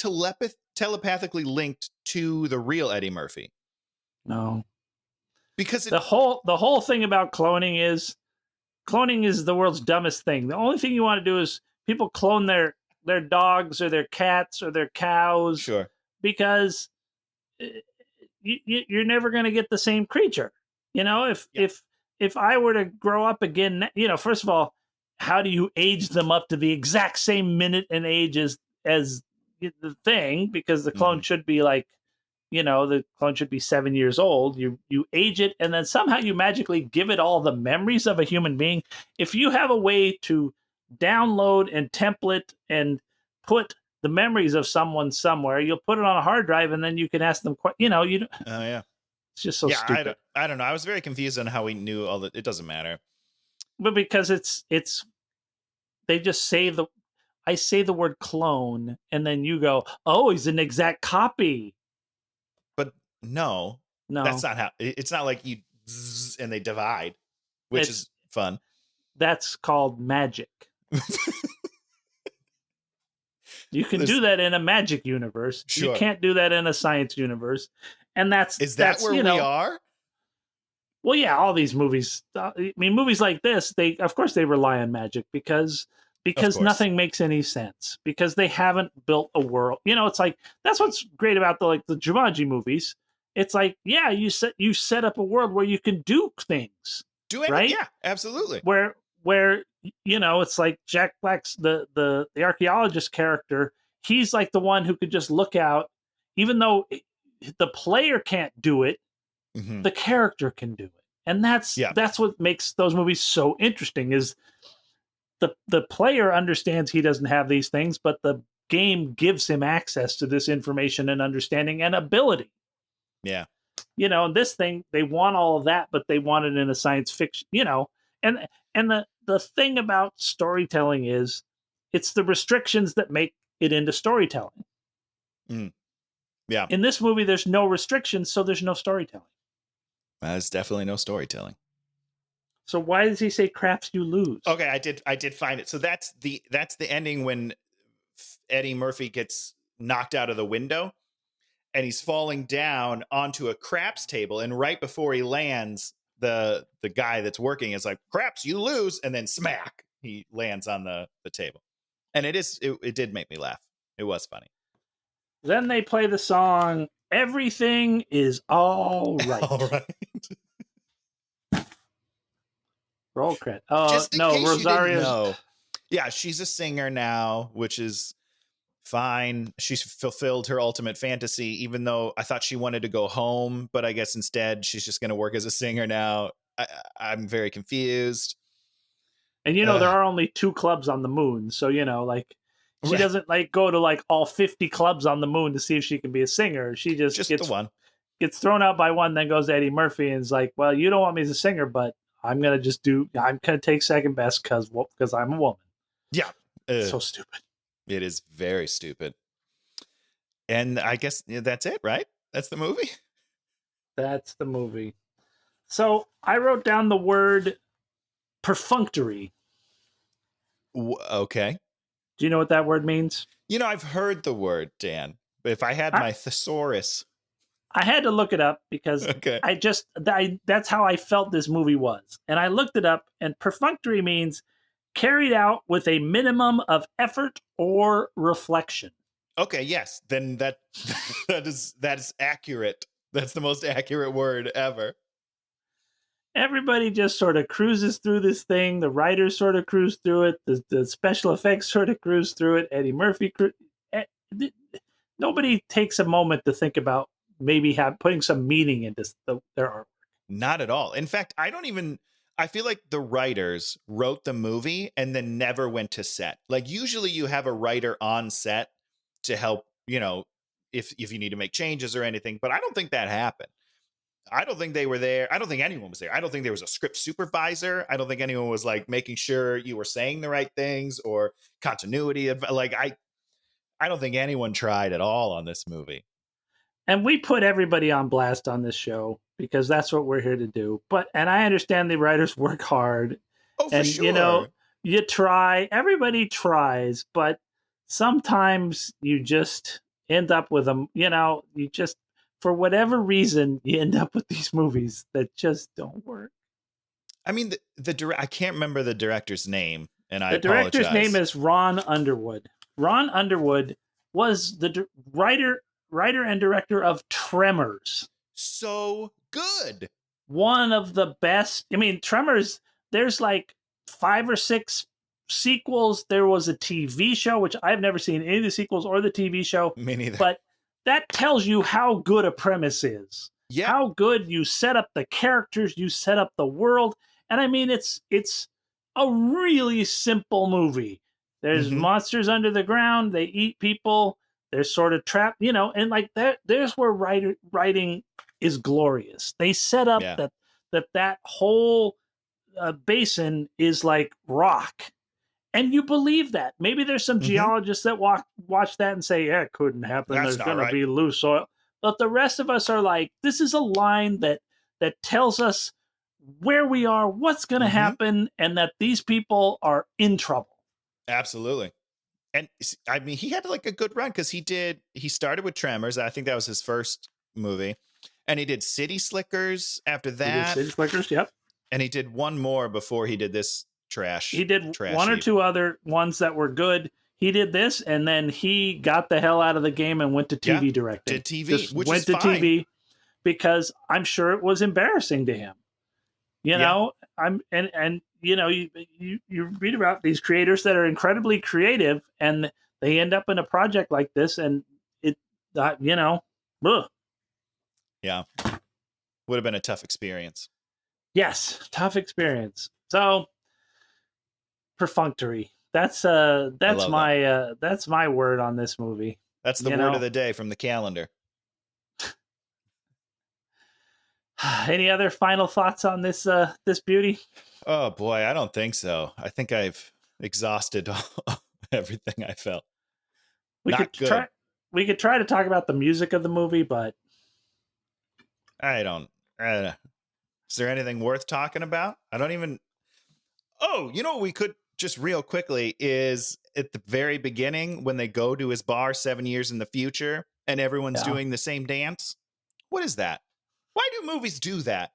S1: telepathically linked to the real Eddie Murphy?
S2: No,
S1: because
S2: the whole thing about cloning is the world's dumbest thing. The only thing you want to do is people clone their dogs or their cats or their cows,
S1: sure,
S2: because you're never going to get the same creature. If I were to grow up again, first of all, how do you age them up to the exact same minute and age as the thing? Because the clone should be like, the clone should be 7 years old. You age it, and then somehow you magically give it all the memories of a human being. If you have a way to download and template and put the memories of someone somewhere, you'll put it on a hard drive, and then you can ask them. Oh
S1: yeah.
S2: It's just so stupid.
S1: I don't know. I was very confused on how he knew all that. It doesn't matter.
S2: But because it's they just save the. I say the word clone, and then you go, "Oh, he's an exact copy."
S1: But no, that's
S2: No,
S1: not how. It's not like you zzz and they divide, which
S2: it's
S1: is fun.
S2: that's called magic. You can
S1: There's-
S2: do that in a magic universe. You
S1: Sure.
S2: can't do that in a science universe, and
S1: Is that where we are?
S2: Well, yeah, all these movies. I mean, movies like this, of course they rely on magic because
S1: Of course.
S2: nothing makes any sense because they haven't built a world. It's like that's what's great about the Jumanji movies. It's like, yeah, you set up a world where you can do things, right?
S1: Yeah, absolutely.
S2: Where it's like Jack Black's the archaeologist character. He's like the one who could just look out, even though the player can't do it,
S1: Mhm.
S2: the character can do it, and that's what makes those movies so interesting. Is the player understands he doesn't have these things, but the game gives him access to this information and understanding and ability.
S1: Yeah.
S2: This thing, they want all of that, but they want it in a science fiction, and the thing about storytelling is it's the restrictions that make it into storytelling.
S1: Yeah.
S2: In this movie, there's no restrictions, so there's no storytelling.
S1: There's definitely no storytelling.
S2: So why does he say craps you lose?
S1: Okay, I did find it. So that's the ending when Eddie Murphy gets knocked out of the window and he's falling down onto a craps table, and right before he lands, the guy that's working is like, "Craps, you lose," and then smack, he lands on the table. And it did make me laugh. It was funny.
S2: Then they play the song "Everything Is All Right."
S1: All right.
S2: Roll credit.
S1: Just in
S2: no,
S1: case you didn't
S2: Rosario's.
S1: know. Yeah, she's a singer now, which is fine. She's fulfilled her ultimate fantasy, even though I thought she wanted to go home, but I guess instead she's just going to work as a singer now. I'm very confused.
S2: And there are only 2 clubs on the moon, so like she
S1: Right.
S2: doesn't like go to like all 50 clubs on the moon to see if she can be a singer. She just gets
S1: the one.
S2: Gets thrown out by one, then goes to Eddie Murphy and is like, "Well, you don't want me as a singer, but I'm gonna take second best because I'm a woman."
S1: Yeah.
S2: So stupid.
S1: It is very stupid. And I guess that's it, right? That's the movie.
S2: That's the movie. So I wrote down the word perfunctory.
S1: Okay.
S2: Do you know what that word means?
S1: I've heard the word, Dan. But if I had my thesaurus.
S2: I had to look it up because
S1: Okay.
S2: that's how I felt this movie was. And I looked it up, and perfunctory means carried out with a minimum of effort or reflection.
S1: Okay, yes. Then that is accurate. That's the most accurate word ever.
S2: Everybody just sort of cruises through this thing. The writers sort of cruise through it. The special effects sort of cruise through it. Eddie Murphy. Nobody takes a moment to think about maybe putting some meaning into their artwork.
S1: Not at all. In fact, I feel like the writers wrote the movie and then never went to set. Like usually you have a writer on set to help, if you need to make changes or anything, but I don't think that happened. I don't think they were there. I don't think anyone was there. I don't think there was a script supervisor. I don't think anyone was like making sure you were saying the right things or continuity of I don't think anyone tried at all on this movie.
S2: And we put everybody on blast on this show because that's what we're here to do. And I understand the writers work hard.
S1: Oh, for sure.
S2: You try, everybody tries, but sometimes you just end up with them, for whatever reason, you end up with these movies that just don't work.
S1: I mean, I can't remember the director's name, and I
S2: apologize. The director's name is Ron Underwood. Ron Underwood was the writer and director of Tremors.
S1: So good.
S2: One of the best. I mean, Tremors, there's like 5 or 6 sequels. There was a TV show, which I've never seen any of the sequels or the TV show.
S1: Me neither.
S2: But that tells you how good a premise is.
S1: Yeah.
S2: How good you set up the characters, you set up the world. And I mean, it's a really simple movie. There's monsters under the ground. They eat people. They're sort of trapped, and like that. There's where writing is glorious. They set up that whole basin is like rock, And you believe that. Maybe there's some geologists that watch that and say, yeah, it couldn't happen.
S1: That's
S2: There's
S1: not
S2: going to
S1: right.
S2: be loose soil. But the rest of us are like, this is a line that tells us where we are, what's going to happen, and that these people are in trouble.
S1: Absolutely. And I mean, he had like a good run because he started with Tremors. I think that was his first movie. And he did City Slickers after
S2: He did
S1: that.
S2: City Slickers, yep.
S1: And he did one more before he did this trash.
S2: He did
S1: trash
S2: one or
S1: heap.
S2: two other ones that were good. He did this, and then he got the hell out of the game and went to TV directing.
S1: Did TV,
S2: Just
S1: which
S2: went
S1: is
S2: to
S1: fine.
S2: TV because I'm sure it was embarrassing to him. You know, you read about these creators that are incredibly creative, and they end up in a project like this, and it, ugh.
S1: Yeah, would have been a tough experience.
S2: Yes, tough experience. So perfunctory. That's my word on this movie.
S1: That's the word of the day from the calendar.
S2: Any other final thoughts on this this beauty?
S1: Oh boy, I don't think so. I think I've exhausted everything I felt.
S2: We could try to talk about the music of the movie, but
S1: I don't. Is there anything worth talking about? I don't even. Oh, you know what we could just real quickly is at the very beginning when they go to his bar 7 years in the future and everyone's doing the same dance. What is that? Why do movies do that?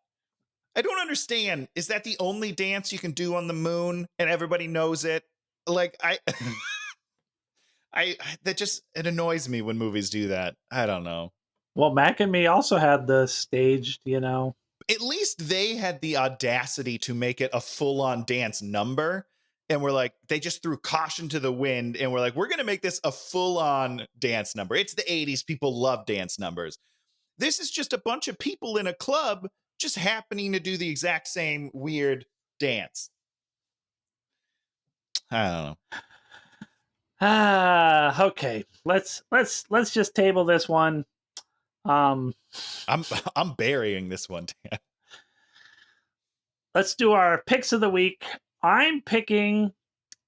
S1: I don't understand. Is that the only dance you can do on the moon and everybody knows it? Like it annoys me when movies do that. I don't know.
S2: Well, Mac and Me also had the staged,
S1: At least they had the audacity to make it a full-on dance number. And we're like, they just threw caution to the wind and we're like, we're going to make this a full-on dance number. It's the 80s. People love dance numbers. This is just a bunch of people in a club just happening to do the exact same weird dance. I don't know.
S2: Okay. Let's just table this one.
S1: I'm burying this one.
S2: Let's do our picks of the week. I'm picking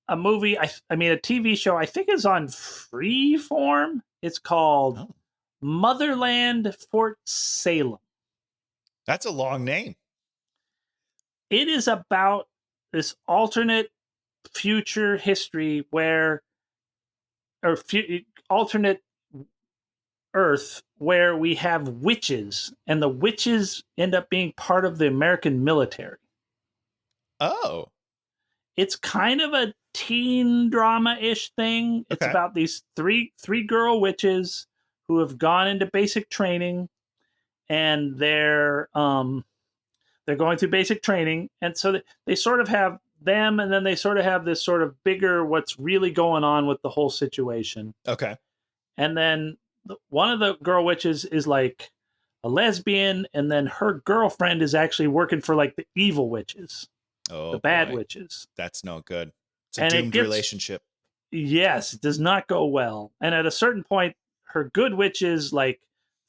S2: a movie. A TV show. I think is on Freeform. It's called Motherland Fort Salem.
S1: That's a long name.
S2: It is about this alternate future history alternate Earth where we have witches, and the witches end up being part of the American military.
S1: Oh.
S2: It's kind of a teen drama-ish thing. It's about these three girl witches who have gone into basic training, and they're going through basic training, and so they sort of have them, and then they sort of have this sort of bigger what's really going on with the whole situation.
S1: Okay.
S2: And then one of the girl witches is like a lesbian, and then her girlfriend is actually working for like the evil witches. The bad witches.
S1: That's no good. It's a doomed relationship.
S2: Yes, it does not go well. And at a certain point, her good witches like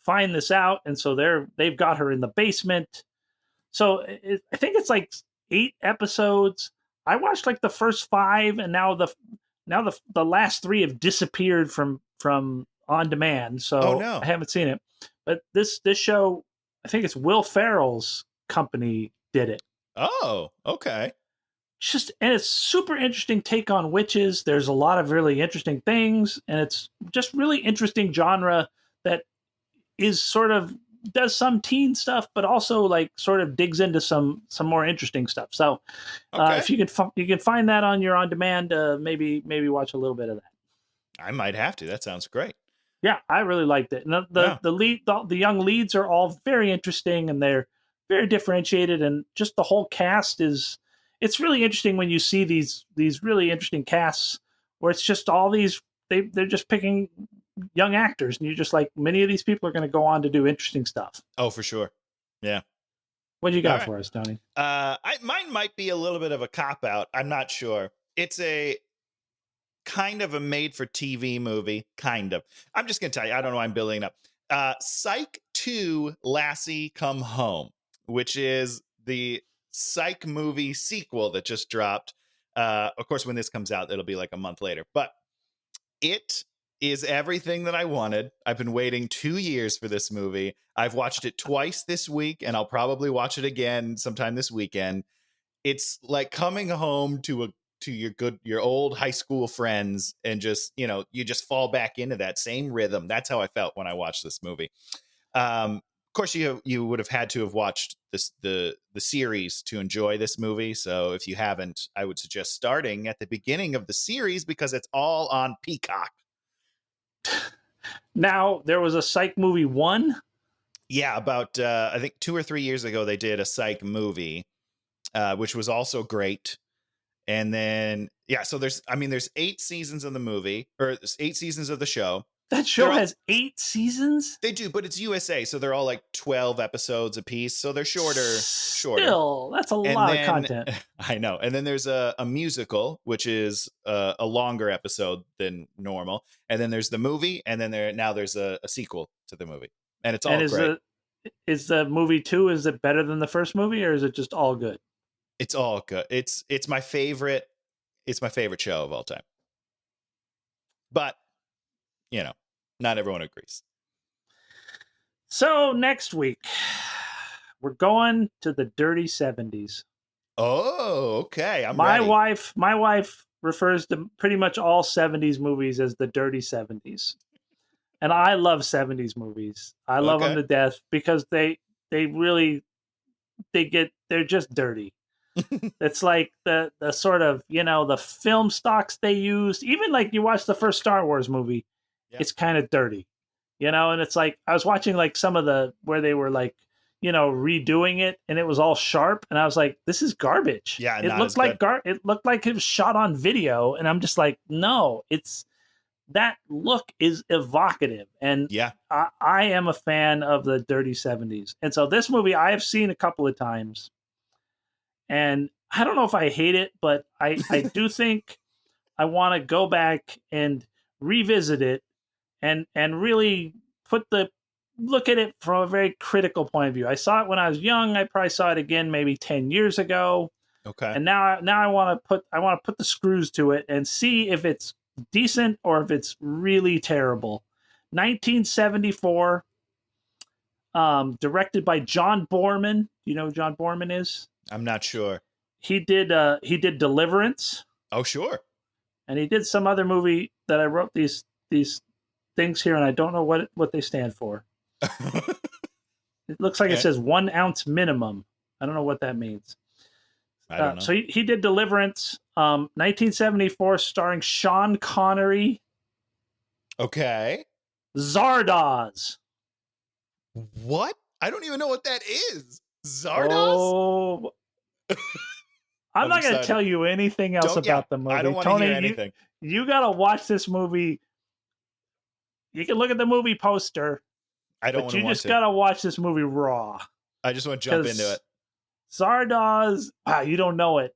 S2: find this out, and so they've got her in the basement. So I think it's like 8 episodes. I watched like the first 5, and now the last 3 have disappeared from on demand. So I haven't seen it. But this show, I think it's Will Ferrell's company did it.
S1: Oh, okay.
S2: And it's super interesting take on witches. There's a lot of really interesting things, and it's just really interesting genre that is sort of does some teen stuff, but also like sort of digs into some more interesting stuff. So if you can find that on your on demand, maybe watch a little bit of that.
S1: I might have to. That sounds great.
S2: Yeah, I really liked it. And the young leads are all very interesting, and they're very differentiated, and just the whole cast it's really interesting when you see these really interesting casts where it's just all these they're just picking young actors, and you're just like, many of these people are going to go on to do interesting stuff.
S1: Oh, for sure. Yeah.
S2: What do you got for us, Tony?
S1: Mine might be a little bit of a cop out. I'm not sure. It's a kind of a made for TV movie. Kind of. I'm just going to tell you, I don't know why I'm building it up. Psych 2 Lassie Come Home, which is the Psych movie sequel that just dropped. Of course, when this comes out, it'll be like a month later. But it is everything that I wanted. I've been waiting 2 years for this movie. I've watched it twice this week, and I'll probably watch it again sometime this weekend. It's like coming home to your old high school friends, and just, you just fall back into that same rhythm. That's how I felt when I watched this movie. Of course, you would have had to have watched the series to enjoy this movie. So if you haven't, I would suggest starting at the beginning of the series, because it's all on Peacock.
S2: Now, there was a Psych movie 1.
S1: Yeah, about I think 2 or 3 years ago, they did a Psych movie, which was also great. And then, so there's 8 seasons of the movie, or 8 seasons of the show.
S2: That show has 8 seasons?
S1: They do, but it's USA, so they're all like 12 episodes a piece, so they're shorter.
S2: Still, that's a lot of content.
S1: I know. And then there's a musical, which is a longer episode than normal. And then there's the movie, and then there's a sequel to the movie. And it's all great.
S2: Is the movie 2, is it better than the first movie, or is it just all good?
S1: It's all good. It's my favorite. It's my favorite show of all time. But, not everyone agrees.
S2: So next week, we're going to the dirty 70s.
S1: Oh, okay.
S2: My
S1: ready.
S2: wife refers to pretty much all 70s movies as the dirty 70s. And I love 70s movies. I love them to death, because they're just dirty. It's like the sort of, the film stocks they used. Even like you watch the first Star Wars movie, it's kind of dirty, and it's like, I was watching like some of where they were like, redoing it, and it was all sharp, and I was like, this is garbage.
S1: Yeah,
S2: it looked like it looked like it was shot on video, and I'm just like, no, that look is evocative, and I am a fan of the dirty 70s. And so this movie I have seen a couple of times, and I don't know if I hate it, but I do think I want to go back and revisit it and really look at it from a very critical point of view. I saw it when I was young. I probably saw it again maybe 10 years ago.
S1: Okay.
S2: And now I want to put the screws to it and see if it's decent or if it's really terrible. 1974, directed by John Boorman. Do you know who John Boorman is?
S1: I'm not sure.
S2: He did Deliverance.
S1: Oh, sure.
S2: And he did some other movie that I wrote these things here, and I don't know what they stand for. It looks like it says 1 ounce minimum. I don't know what that means.
S1: I don't know.
S2: So he did Deliverance, 1974, starring Sean Connery.
S1: Okay.
S2: Zardoz.
S1: What? I don't even know what that is. Zardoz?
S2: Oh. I'm not going to tell you anything else about the movie.
S1: I don't want to hear anything.
S2: You got to watch this movie. You can look at the movie poster.
S1: I don't want to watch it.
S2: You just got to watch this movie raw.
S1: I just want to jump into it.
S2: Zardoz, you don't know it.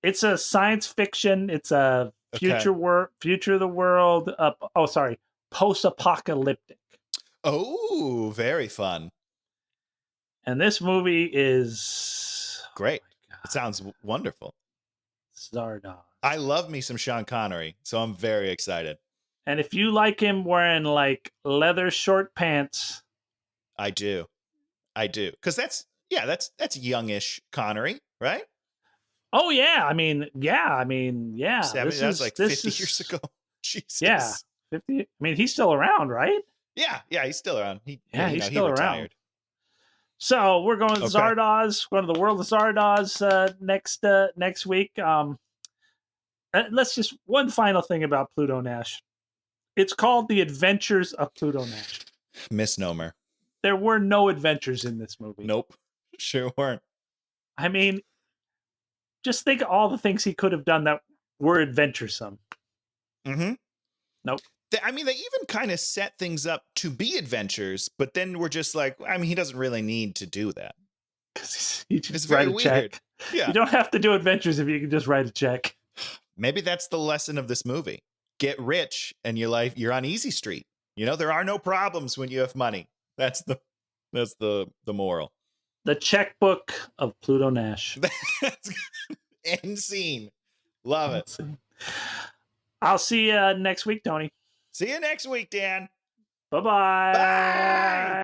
S2: It's a science fiction. It's a future of the world. Post-apocalyptic.
S1: Oh, very fun.
S2: And this movie is
S1: great. It sounds wonderful.
S2: Zardoz.
S1: I love me some Sean Connery, so I'm very excited.
S2: And if you like him wearing like leather short pants,
S1: I do. Because that's youngish Connery, right?
S2: Oh yeah, I mean, yeah.
S1: That's like 50 years ago. Jesus.
S2: Yeah, 50. I mean, he's still around, right?
S1: Yeah, he's still around. He's
S2: still around. So we're going to Zardoz. We're going to the world of Zardoz next week. Let's just one final thing about Pluto Nash. It's called The Adventures of Pluto Nash.
S1: Misnomer.
S2: There were no adventures in this movie.
S1: Nope. Sure weren't.
S2: I mean, just think of all the things he could have done that were adventuresome.
S1: Mm-hmm.
S2: Nope.
S1: I mean, they even kind of set things up to be adventures, but then we're just like, I mean, he doesn't really need to do that.
S2: Because he just
S1: write a check.
S2: Yeah. You don't have to do adventures if you can just write a check.
S1: Maybe that's the lesson of this movie. Get rich and you're on easy street. There are no problems when you have money. That's the moral.
S2: The checkbook of Pluto Nash.
S1: End scene. Love it.
S2: I'll see you next week, Tony.
S1: See you next week, Dan.
S2: Bye-bye.
S1: Bye.